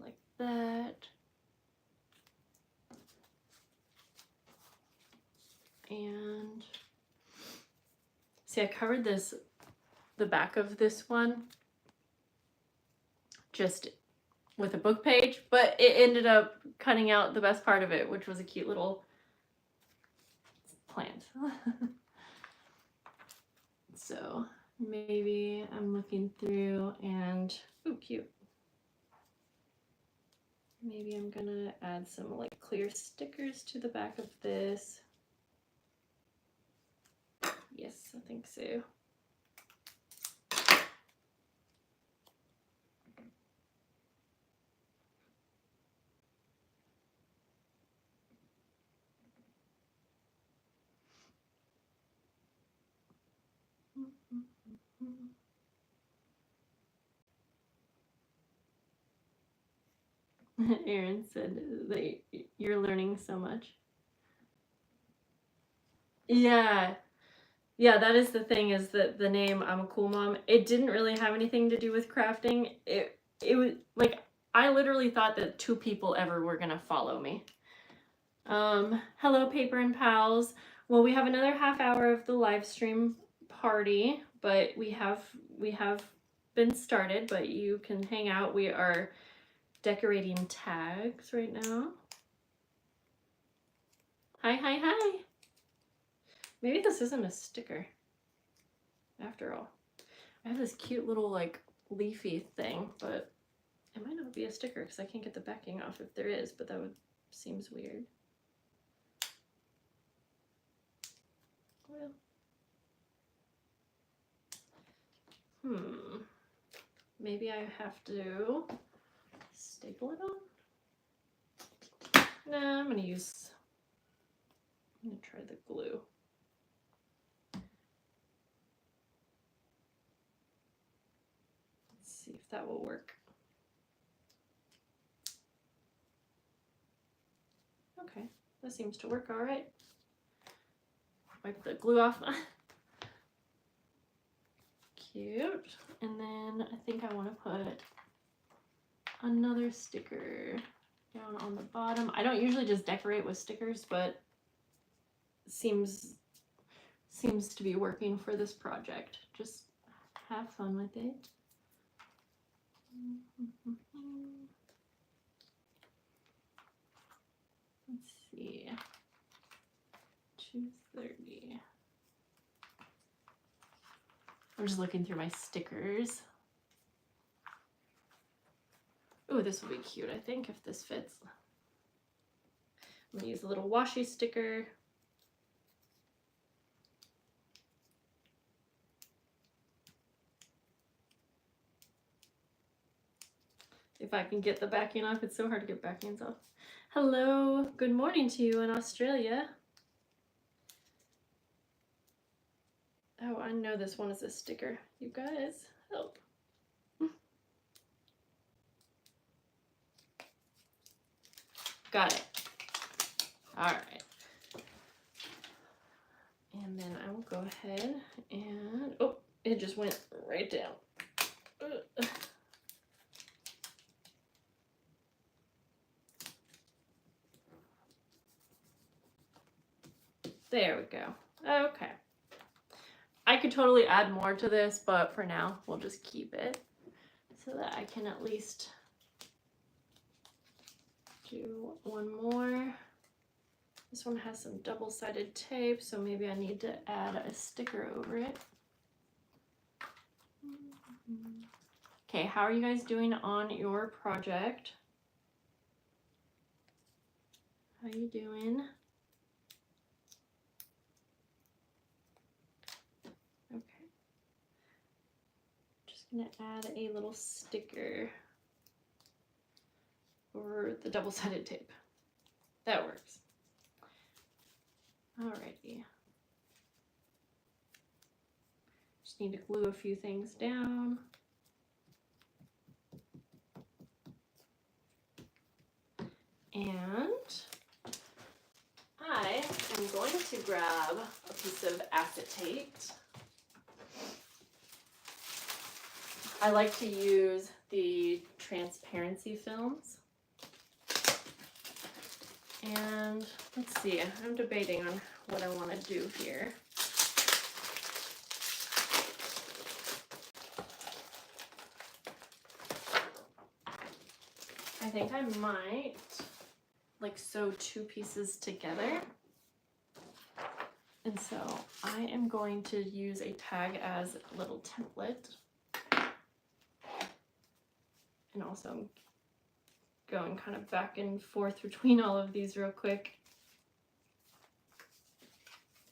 Like that. And see, I covered the back of this one just with a book page, but it ended up cutting out the best part of it, which was a cute little plant. So maybe I'm looking through and, ooh, cute. Maybe I'm gonna add some like clear stickers to the back of this. Yes, I think so. Erin said that you're learning so much. Yeah. Yeah, that is the thing, is that the name I'm a Cool Mom, it didn't really have anything to do with crafting. It was like, I literally thought that 2 people ever were gonna follow me. Hello, Paper and Pals. Well, we have another half hour of the live stream party, but we have been started, but you can hang out. We are decorating tags right now. Hi, hi, hi. Maybe this isn't a sticker after all. I have this cute little like leafy thing, but it might not be a sticker because I can't get the backing off if there is, but that seems weird. Well, maybe I have to staple it on? Nah, I'm gonna try the glue. see if that will work. Okay, that seems to work all right. Wipe the glue off. Cute. And then I think I want to put another sticker down on the bottom. I don't usually just decorate with stickers, but it seems to be working for this project. Just have fun with it. Let's see. 2:30. I'm just looking through my stickers. Oh, this will be cute, I think, if this fits. I'm gonna use a little washi sticker. If I can get the backing off, it's so hard to get backings off. Hello, good morning to you in Australia. Oh, I know this one is a sticker. You guys, help. Got it. All right. And then I will go ahead and, oh, it just went right down. Ugh. There we go. Okay. I could totally add more to this, but for now, we'll just keep it so that I can at least do one more. This one has some double-sided tape, so maybe I need to add a sticker over it. Okay, how are you guys doing on your project? How you doing? Okay. Just gonna add a little sticker over the double-sided tape. That works. Alrighty. Just need to glue a few things down. And I am going to grab a piece of acetate. I like to use the transparency films. And let's see, I'm debating on what I want to do here. I think I might like sew two pieces together. And so I am going to use a tag as a little template. And also going kind of back and forth between all of these real quick.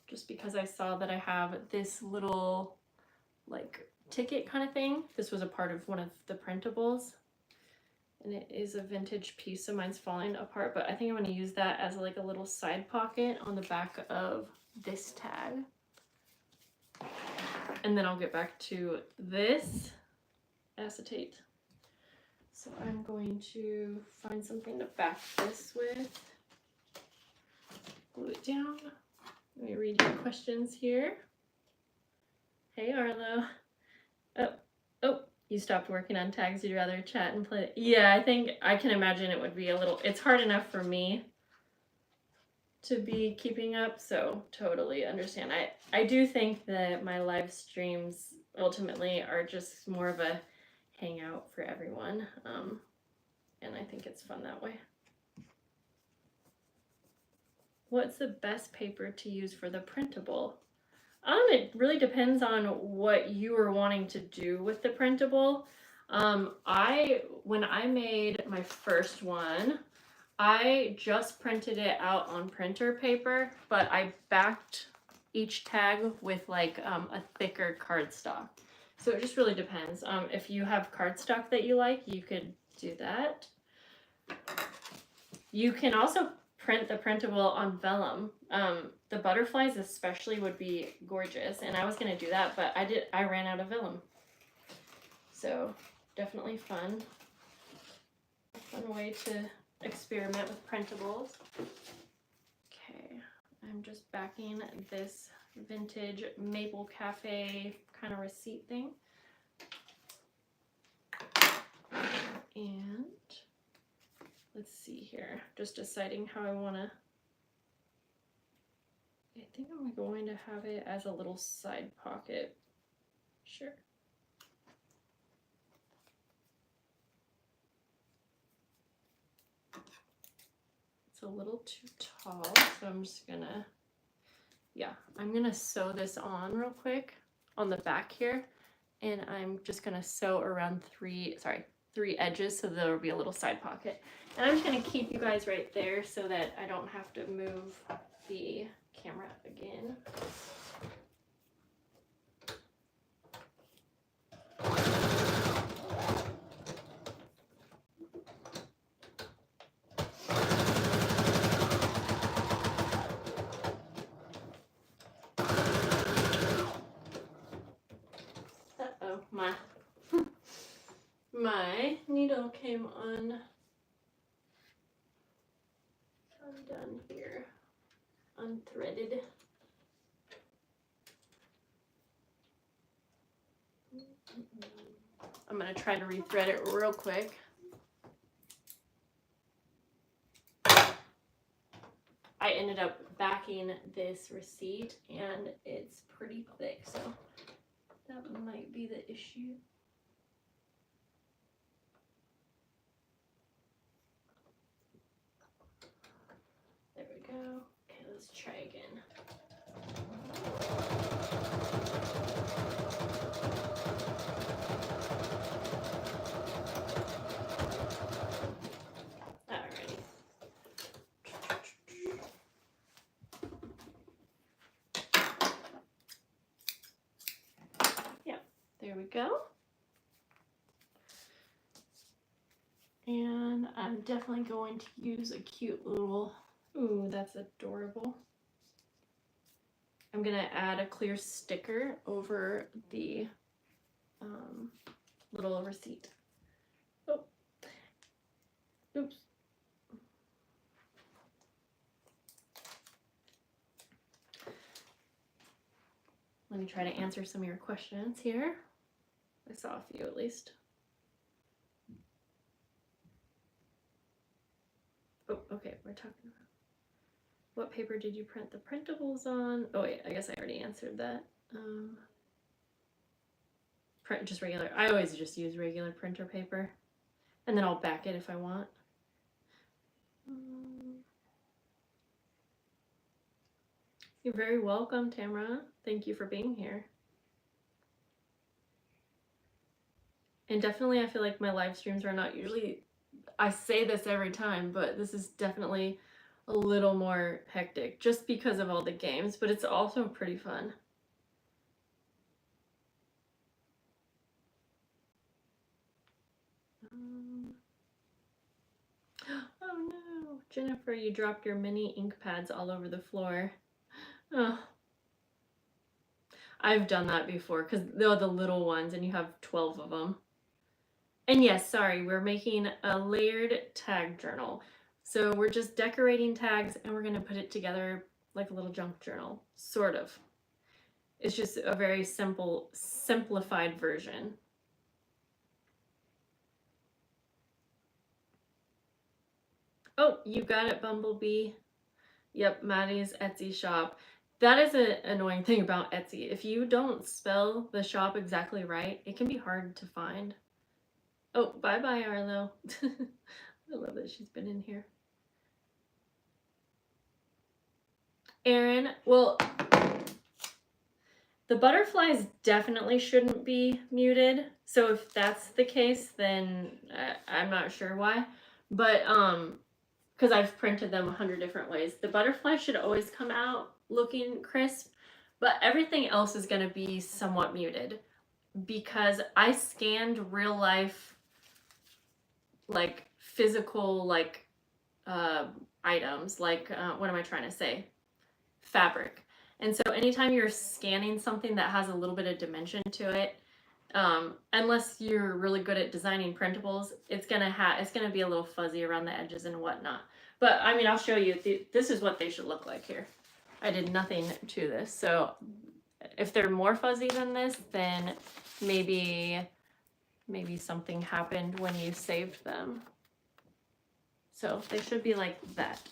Just because I saw that I have this little like ticket kind of thing. This was a part of one of the printables. And it is a vintage piece, so mine's falling apart, but I think I'm going to use that as like a little side pocket on the back of this tag. And then I'll get back to this acetate. So I'm going to find something to back this with. Glue it down. Let me read your questions here. Hey Arlo. Oh, you stopped working on tags. You'd rather chat and play. Yeah, I think I can imagine it would be a little, it's hard enough for me to be keeping up, so totally understand. I do think that my live streams ultimately are just more of a hangout for everyone, and I think it's fun that way. What's the best paper to use for the printable? It really depends on what you are wanting to do with the printable. When I made my first one, I just printed it out on printer paper, but I backed each tag with like a thicker cardstock. So it just really depends. If you have cardstock that you like, you could do that. You can also print the printable on vellum. The butterflies especially would be gorgeous, and I was gonna do that, but I ran out of vellum. So definitely fun. A fun way to experiment with printables. Okay, I'm just backing this vintage Maple Cafe kind of receipt thing. And let's see here, just deciding how I want to. I think I'm going to have it as a little side pocket. Sure. It's a little too tall, so I'm just gonna, yeah, I'm gonna sew this on real quick on the back here, and I'm just gonna sew around three edges so there'll be a little side pocket. And I'm just gonna keep you guys right there so that I don't have to move the camera again. Uh-oh, my needle came undone here, unthreaded. I'm gonna try to rethread it real quick. I ended up backing this receipt and it's pretty thick, so that might be the issue. There we go. Okay, let's try again. Alrighty. Yeah, there we go. And I'm definitely going to use a cute little, ooh, that's adorable. I'm gonna add a clear sticker over the little receipt. Oh, oops. Let me try to answer some of your questions here. I saw a few at least. Oh, okay, we're talking about what paper did you print the printables on? Oh wait, I guess I already answered that. Print just regular. I always just use regular printer paper, and then I'll back it if I want. You're very welcome, Tamara. Thank you for being here. And definitely, I feel like my live streams are not usually, I say this every time, but this is definitely a little more hectic just because of all the games, but it's also pretty fun. Oh no, Jennifer, you dropped your mini ink pads all over the floor. Oh. I've done that before because they're the little ones and you have 12 of them. And yes, sorry, we're making a layered tag journal. So we're just decorating tags and we're gonna put it together like a little junk journal, sort of. It's just a very simplified version. Oh, you got it, Bumblebee. Yep, Maddie's Etsy shop. That is an annoying thing about Etsy. If you don't spell the shop exactly right, it can be hard to find. Oh, bye-bye, Arlo. I love that she's been in here. Erin, well, the butterflies definitely shouldn't be muted. So if that's the case, then I'm not sure why. But because I've printed them 100 different ways. The butterfly should always come out looking crisp, but everything else is going to be somewhat muted because I scanned real life, like physical, like items, like what am I trying to say? Fabric. And so anytime you're scanning something that has a little bit of dimension to it, Unless you're really good at designing printables, it's gonna be a little fuzzy around the edges and whatnot. But I mean, I'll show you. This is what they should look like here. I did nothing to this, so if they're more fuzzy than this, then maybe something happened when you saved them. So they should be like that.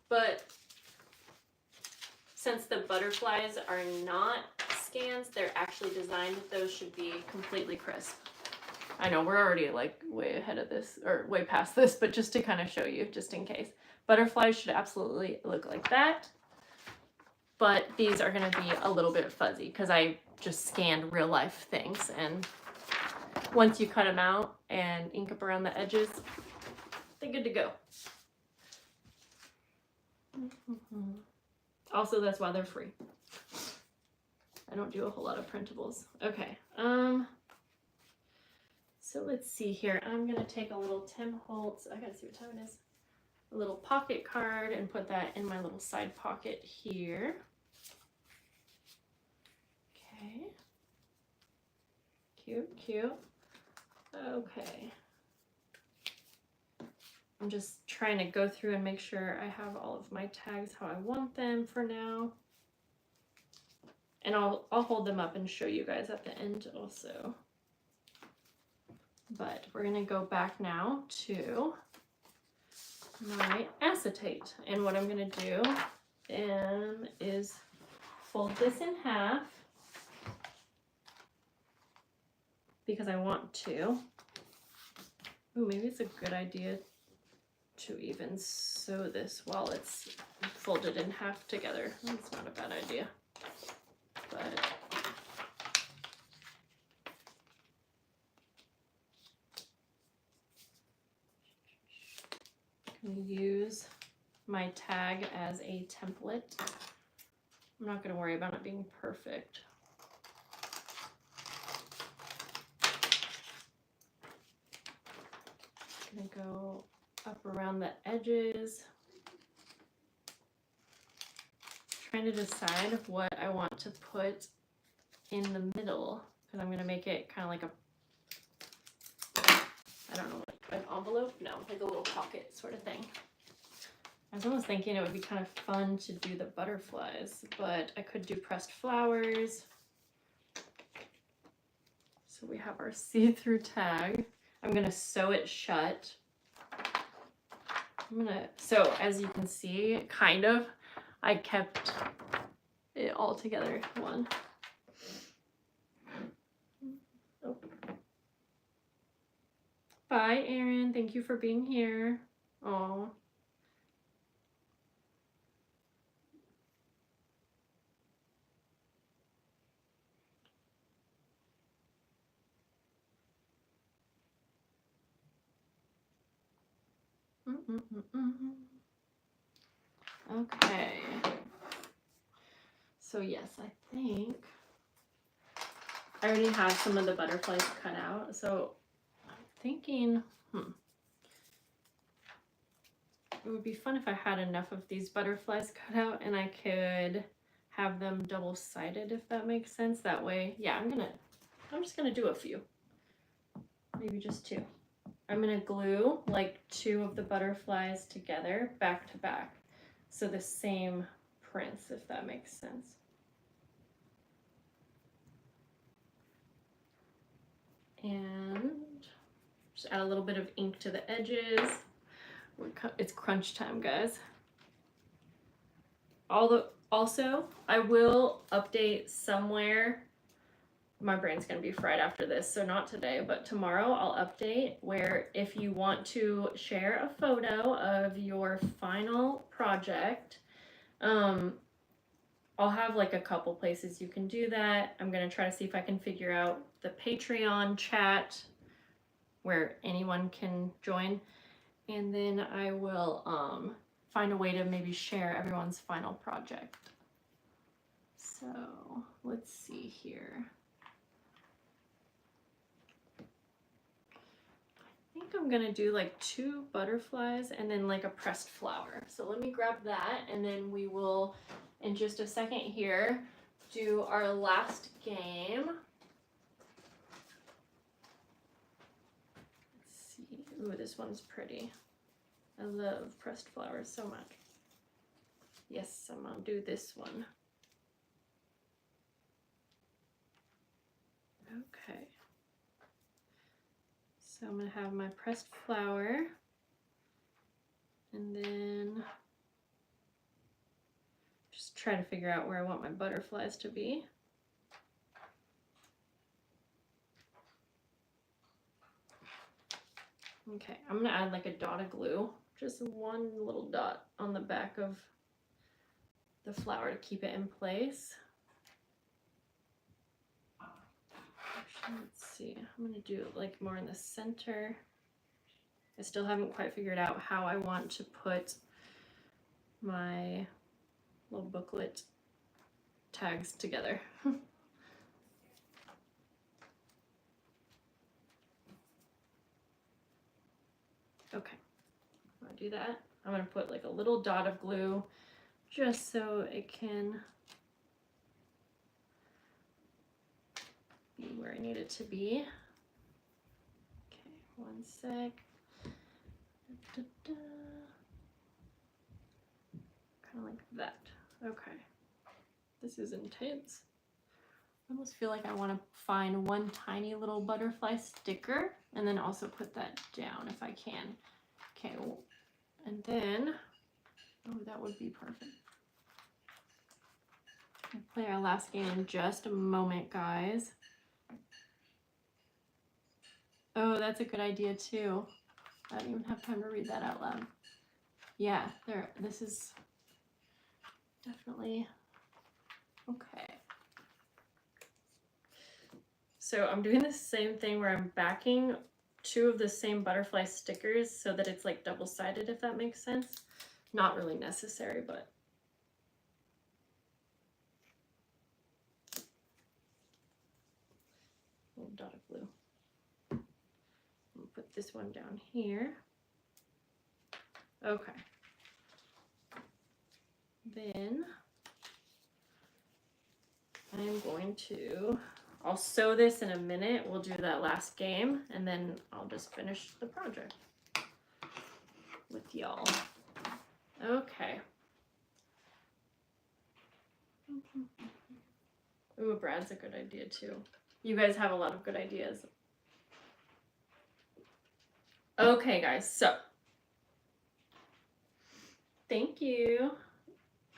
But since the butterflies are not scans, they're actually designed, those should be completely crisp. I know we're already like way ahead of this, or way past this, but just to kind of show you, just in case. Butterflies should absolutely look like that. But these are going to be a little bit fuzzy because I just scanned real life things. And once you cut them out and ink up around the edges, they're good to go. Also, that's why they're free. I don't do a whole lot of printables. Okay. So let's see here. I'm going to take a little Tim Holtz. I got to see what time it is. A little pocket card and put that in my little side pocket here. Okay. Cute, cute. Okay. I'm just trying to go through and make sure I have all of my tags how I want them for now. And I'll hold them up and show you guys at the end also. But we're going to go back now to my acetate. And what I'm going to do is fold this in half because I want to. Ooh, maybe it's a good idea to even sew this while it's folded in half together. That's not a bad idea. But I'm going to use my tag as a template. I'm not going to worry about it being perfect. I'm going to go up around the edges. Trying to decide what I want to put in the middle because I'm going to make it kind of like I don't know, like an envelope? No, like a little pocket sort of thing. I was almost thinking it would be kind of fun to do the butterflies, but I could do pressed flowers. So we have our see-through tag. I'm going to sew it shut. So as you can see, kind of, I kept it all together. One. Oh. Bye, Erin. Thank you for being here. Oh. Okay. So yes, I think I already have some of the butterflies cut out. So I'm thinking, it would be fun if I had enough of these butterflies cut out and I could have them double-sided, if that makes sense. That way, yeah, I'm just gonna do a few. Maybe just two. I'm gonna glue like 2 of the butterflies together back to back. So the same prints, if that makes sense. And just add a little bit of ink to the edges. It's crunch time, guys. Also, I will update somewhere. My brain's going to be fried after this, so not today, but tomorrow I'll update where if you want to share a photo of your final project, I'll have like a couple places you can do that. I'm going to try to see if I can figure out the Patreon chat where anyone can join. And then I will find a way to maybe share everyone's final project. So let's see here. I think I'm gonna do like 2 butterflies and then like a pressed flower. So let me grab that and then we will, in just a second here, do our last game. Ooh, this one's pretty. I love pressed flowers so much. Yes, I'm gonna do this one. Okay. So I'm gonna have my pressed flower, and then just try to figure out where I want my butterflies to be. Okay, I'm gonna add like a dot of glue, just one little dot on the back of the flower to keep it in place. Actually, let's see, I'm gonna do it like more in the center. I still haven't quite figured out how I want to put my little booklet tags together. Okay, I'm gonna do that. I'm gonna put like a little dot of glue just so it can be where I need it to be. Okay, one sec. Kind of like that. Okay, this is intense. I almost feel like I want to find one tiny little butterfly sticker and then also put that down if I can. Okay, and then, oh, that would be perfect. We'll play our last game in just a moment, guys. Oh, that's a good idea too. I don't even have time to read that out loud. Yeah, there, this is definitely okay. So I'm doing the same thing where I'm backing two of the same butterfly stickers so that it's like double-sided, if that makes sense. Not really necessary, but a little dot of glue. I'll put this one down here. Okay. Then I'm going to, I'll sew this in a minute. We'll do that last game and then I'll just finish the project with y'all. Okay. Ooh, Brad's a good idea too. You guys have a lot of good ideas. Okay, guys, so thank you.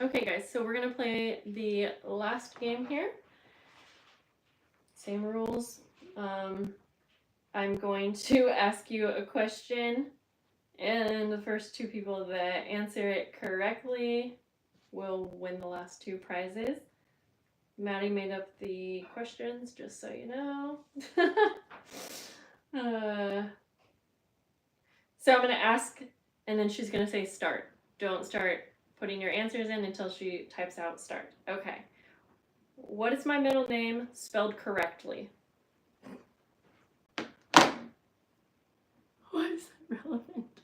Okay, guys, so we're gonna play the last game here. Same rules. I'm going to ask you a question, and the first two people that answer it correctly will win the last two prizes. Maddie made up the questions, just so you know. So I'm going to ask, and then she's going to say start. Don't start putting your answers in until she types out start. Okay. What is my middle name spelled correctly? Why is that relevant?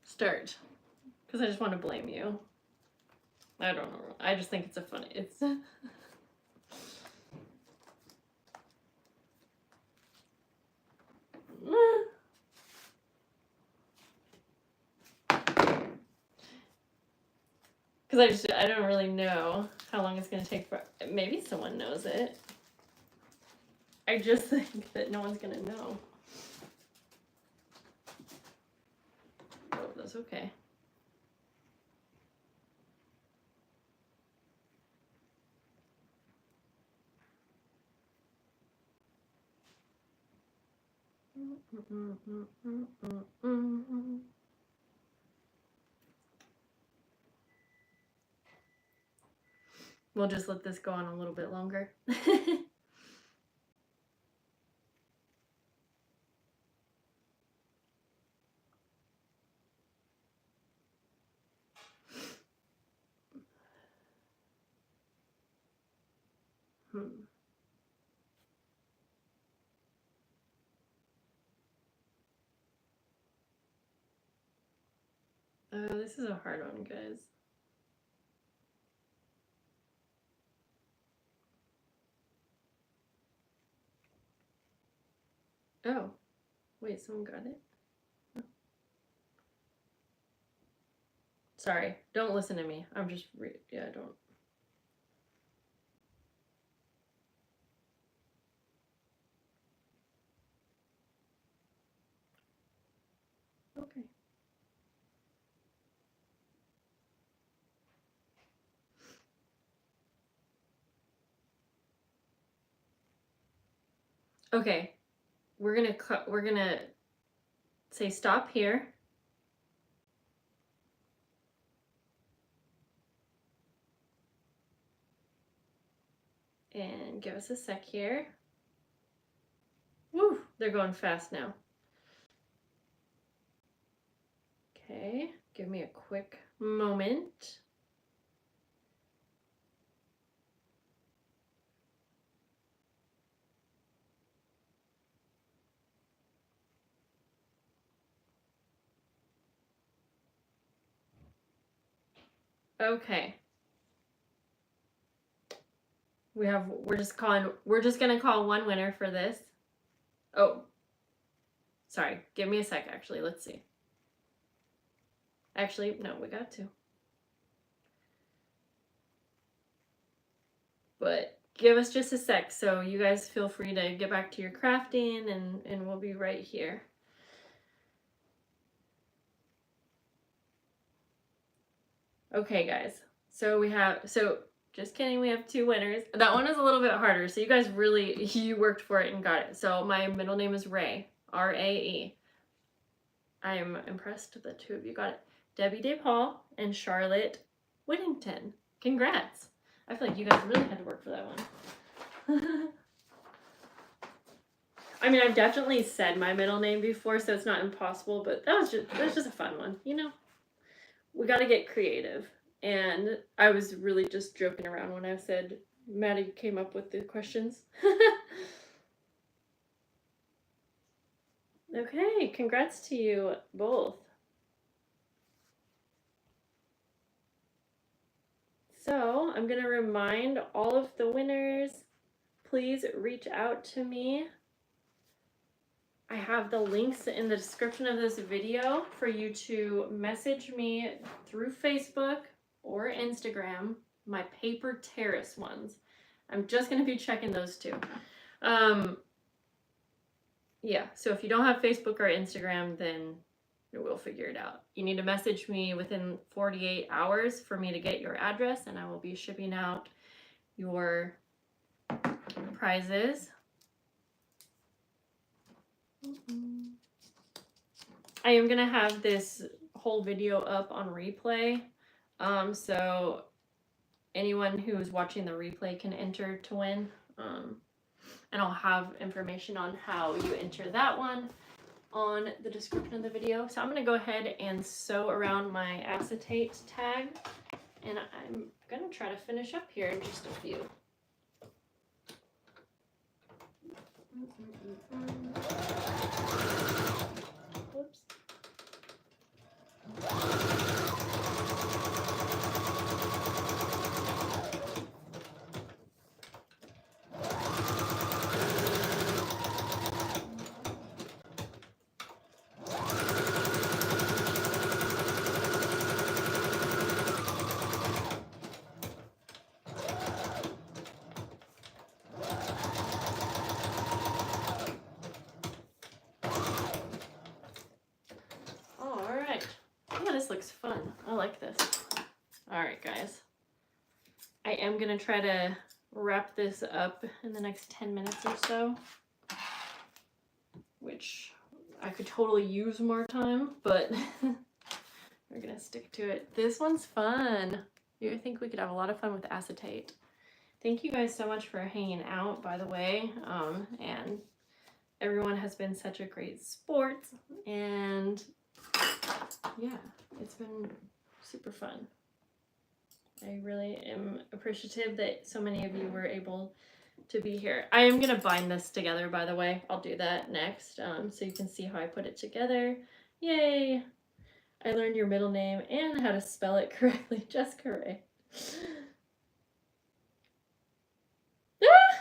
Start. Because I just want to blame you. I don't know. I just think it's a funny. It's. Because I don't really know how long it's going to take for, maybe someone knows it. I just think that no one's going to know. Oh, that's okay. We'll just let this go on a little bit longer. Oh, this is a hard one, guys. Oh, wait, someone got it? Oh. Sorry, don't listen to me. I'm just, yeah, don't. Okay. Okay, we're gonna say stop here. And give us a sec here. Woo, they're going fast now. Okay, give me a quick moment. Okay. We're just gonna call one winner for this. Oh, sorry, give me a sec, actually, let's see. Actually, no, we got two. But give us just a sec, so you guys feel free to get back to your crafting, and we'll be right here. Okay, guys, so just kidding, we have two winners. That one is a little bit harder, so you guys really, you worked for it and got it. So my middle name is Ray, R-A-E. I am impressed that two of you got it. Debbie DePaul and Charlotte Whittington. Congrats. I feel like you guys really had to work for that one. I mean, I've definitely said my middle name before, so it's not impossible, but that was just a fun one, you know? We got to get creative. And I was really just joking around when I said Maddie came up with the questions. Okay, congrats to you both. So I'm going to remind all of the winners, please reach out to me. I have the links in the description of this video for you to message me through Facebook or Instagram, my paper terrace ones. I'm just going to be checking those two. Yeah, so if you don't have Facebook or Instagram, then we'll figure it out. You need to message me within 48 hours for me to get your address, and I will be shipping out your prizes. I am gonna have this whole video up on replay, so anyone who is watching the replay can enter to win, and I'll have information on how you enter that one on the description of the video. So I'm gonna go ahead and sew around my acetate tag, and I'm gonna try to finish up here in just a few. Whoops. Looks fun. I like this. All right, guys. I am gonna try to wrap this up in the next 10 minutes or so, which I could totally use more time, but we're gonna stick to it. This one's fun. I think we could have a lot of fun with acetate. Thank you guys so much for hanging out, by the way, and everyone has been such a great sport, and yeah, it's been super fun. I really am appreciative that so many of you were able to be here. I am going to bind this together, by the way. I'll do that next, so you can see how I put it together. Yay! I learned your middle name and how to spell it correctly. Just correct. Ah!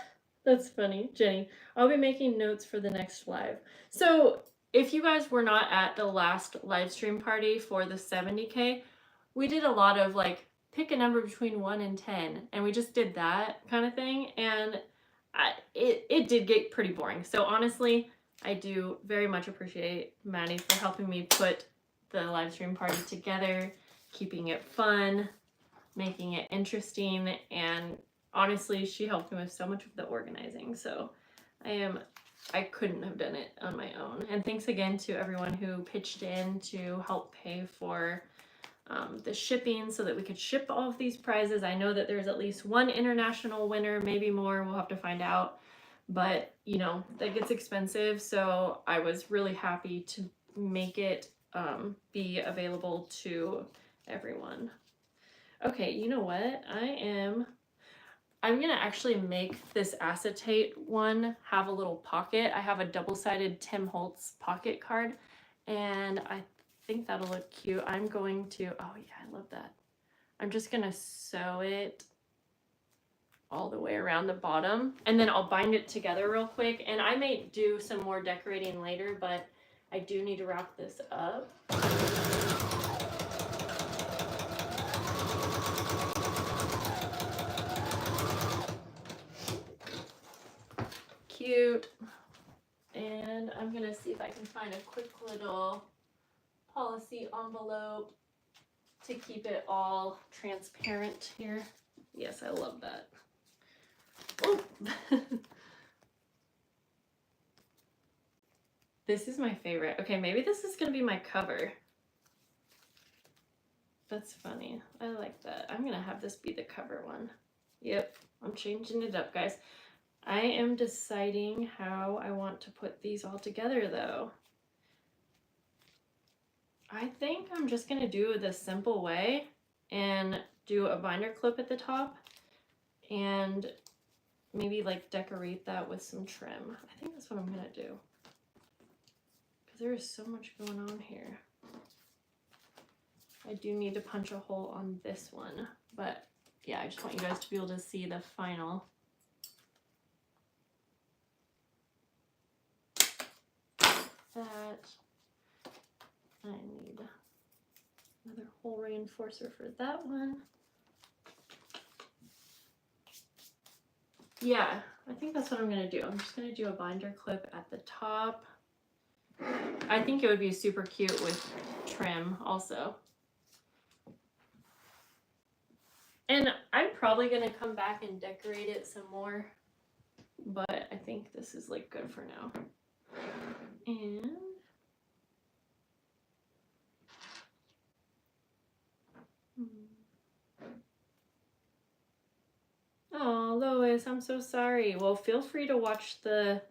That's funny, Jenny. I'll be making notes for the next live. So if you guys were not at the last live stream party for the 70K, we did a lot of like pick a number between 1 and 10, and we just did that kind of thing, and it did get pretty boring. So honestly, I do very much appreciate Maddie for helping me put the live stream party together, keeping it fun, making it interesting, and honestly, she helped me with so much of the organizing. So I couldn't have done it on my own. And thanks again to everyone who pitched in to help pay for the shipping so that we could ship all of these prizes. I know that there's at least one international winner, maybe more, we'll have to find out. But, you know, that gets expensive. So I was really happy to make it be available to everyone. Okay, you know what? I'm gonna actually make this acetate one have a little pocket. I have a double-sided Tim Holtz pocket card, and I think that'll look cute. I'm going to, oh yeah, I love that. I'm just gonna sew it all the way around the bottom, and then I'll bind it together real quick. And I may do some more decorating later, but I do need to wrap this up. Cute. And I'm gonna see if I can find a quick little policy envelope to keep it all transparent here. Yes, I love that. Oh. This is my favorite. Okay, maybe this is gonna be my cover. That's funny. I like that. I'm gonna have this be the cover one. Yep, I'm changing it up, guys. I am deciding how I want to put these all together though. I think I'm just gonna do it the simple way and do a binder clip at the top and maybe like decorate that with some trim. I think that's what I'm gonna do, because there is so much going on here. I do need to punch a hole on this one, but yeah, I just want you guys to be able to see the final. That I need another hole reinforcer for that one. Yeah, I think that's what I'm gonna do. I'm just gonna do a binder clip at the top. I think it would be super cute with trim also. And I'm probably gonna come back and decorate it some more, but I think this is like good for now. And oh, Lois, I'm so sorry. Well, feel free to watch the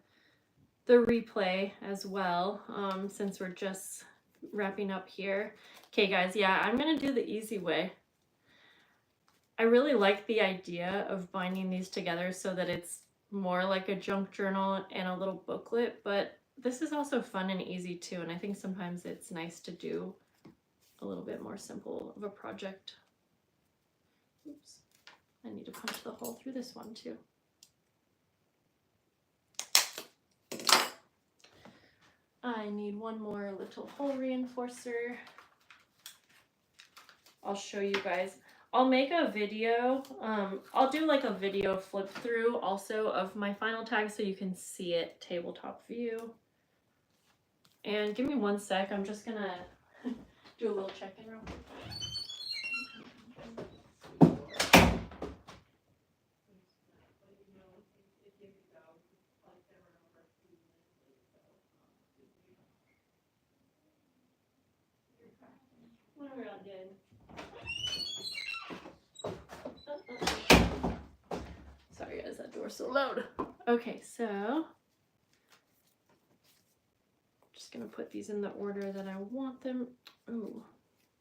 replay as well, since we're just wrapping up here. Okay, guys, yeah, I'm gonna do the easy way. I really like the idea of binding these together so that it's more like a junk journal and a little booklet, but this is also fun and easy too, and I think sometimes it's nice to do a little bit more simple of a project. Oops, I need to punch the hole through this one too. I need one more little hole reinforcer. I'll show you guys. I'll make a video. I'll do like a video flip through also of my final tag so you can see it tabletop view. And give me 1 sec. I'm just gonna do a little check-in real quick. What are we on doing? Sorry guys, that door's so loud. Okay, so just gonna put these in the order that I want them. Oh,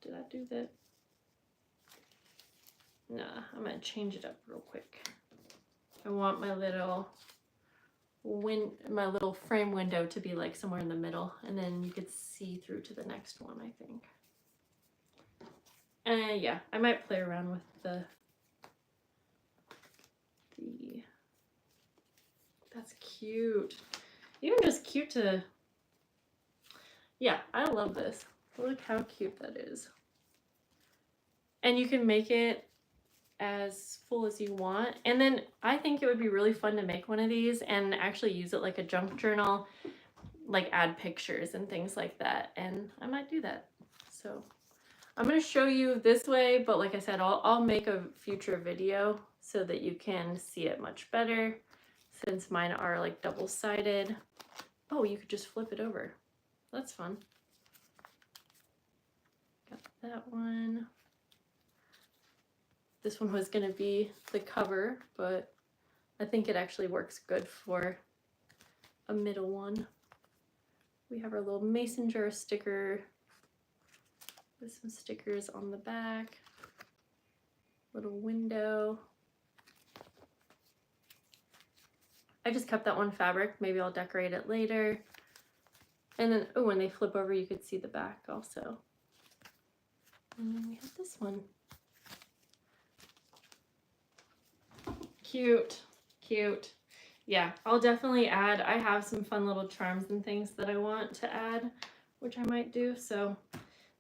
did I do that? Nah, I'm gonna change it up real quick. I want my little frame window to be like somewhere in the middle, and then you could see through to the next one, I think. And yeah, I might play around with the That's cute. Even just cute to, yeah, I love this. Look how cute that is. And you can make it as full as you want. And then I think it would be really fun to make one of these and actually use it like a junk journal, like add pictures and things like that. And I might do that. So I'm going to show you this way, but like I said, I'll make a future video so that you can see it much better, since mine are like double-sided. Oh, you could just flip it over. That's fun. Got that one. This one was going to be the cover, but I think it actually works good for a middle one. We have our little mason jar sticker with some stickers on the back. Little window. I just kept that one fabric. Maybe I'll decorate it later. And then, oh, when they flip over, you could see the back also. And then we have this one. Cute, cute. Yeah, I'll definitely add. I have some fun little charms and things that I want to add, which I might do. So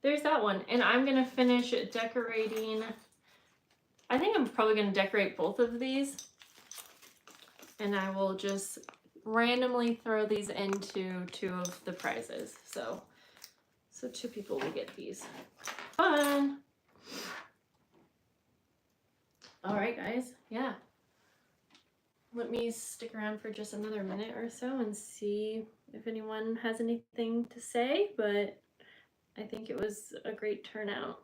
there's that one. And I'm going to finish decorating. I think I'm probably going to decorate both of these. And I will just randomly throw these into 2 of the prizes. So 2 people will get these. Fun! All right, guys. Yeah. Let me stick around for just another minute or so and see if anyone has anything to say, but I think it was a great turnout.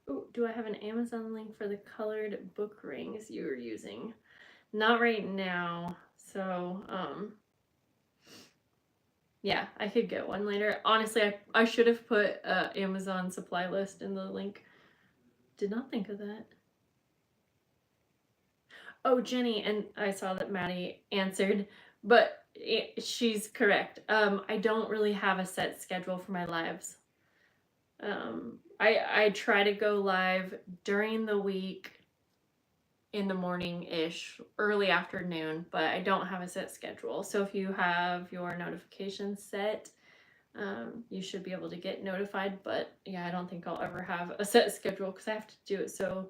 Oh, do I have an Amazon link for the colored book rings you were using? Not right now. So, yeah, I could get one later. Honestly, I should have put Amazon supply list in the link. Did not think of that. Oh, Jenny, and I saw that Maddie answered, but she's correct. I don't really have a set schedule for my lives. I try to go live during the week in the morning-ish, early afternoon, but I don't have a set schedule. So if you have your notifications set, you should be able to get notified. But yeah, I don't think I'll ever have a set schedule because I have to do it so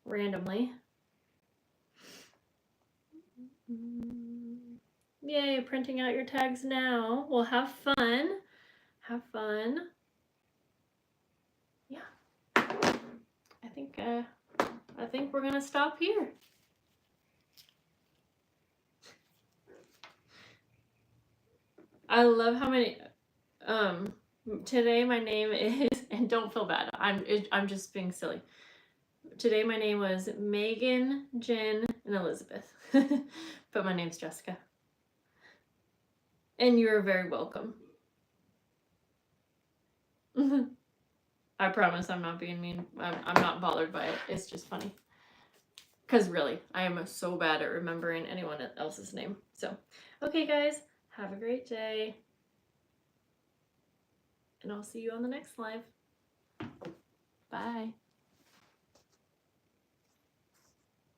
randomly. Yay, printing out your tags now. Well, have fun. Have fun. Yeah. I think we're gonna stop here. I love how many today my name is, and don't feel bad, I'm just being silly. Today my name was Megan, Jen, and Elizabeth. But my name's Jessica. And you're very welcome. I promise I'm not being mean. I'm not bothered by it. It's just funny. Because really, I am so bad at remembering anyone else's name. So, okay guys, have a great day. And I'll see you on the next live. Bye.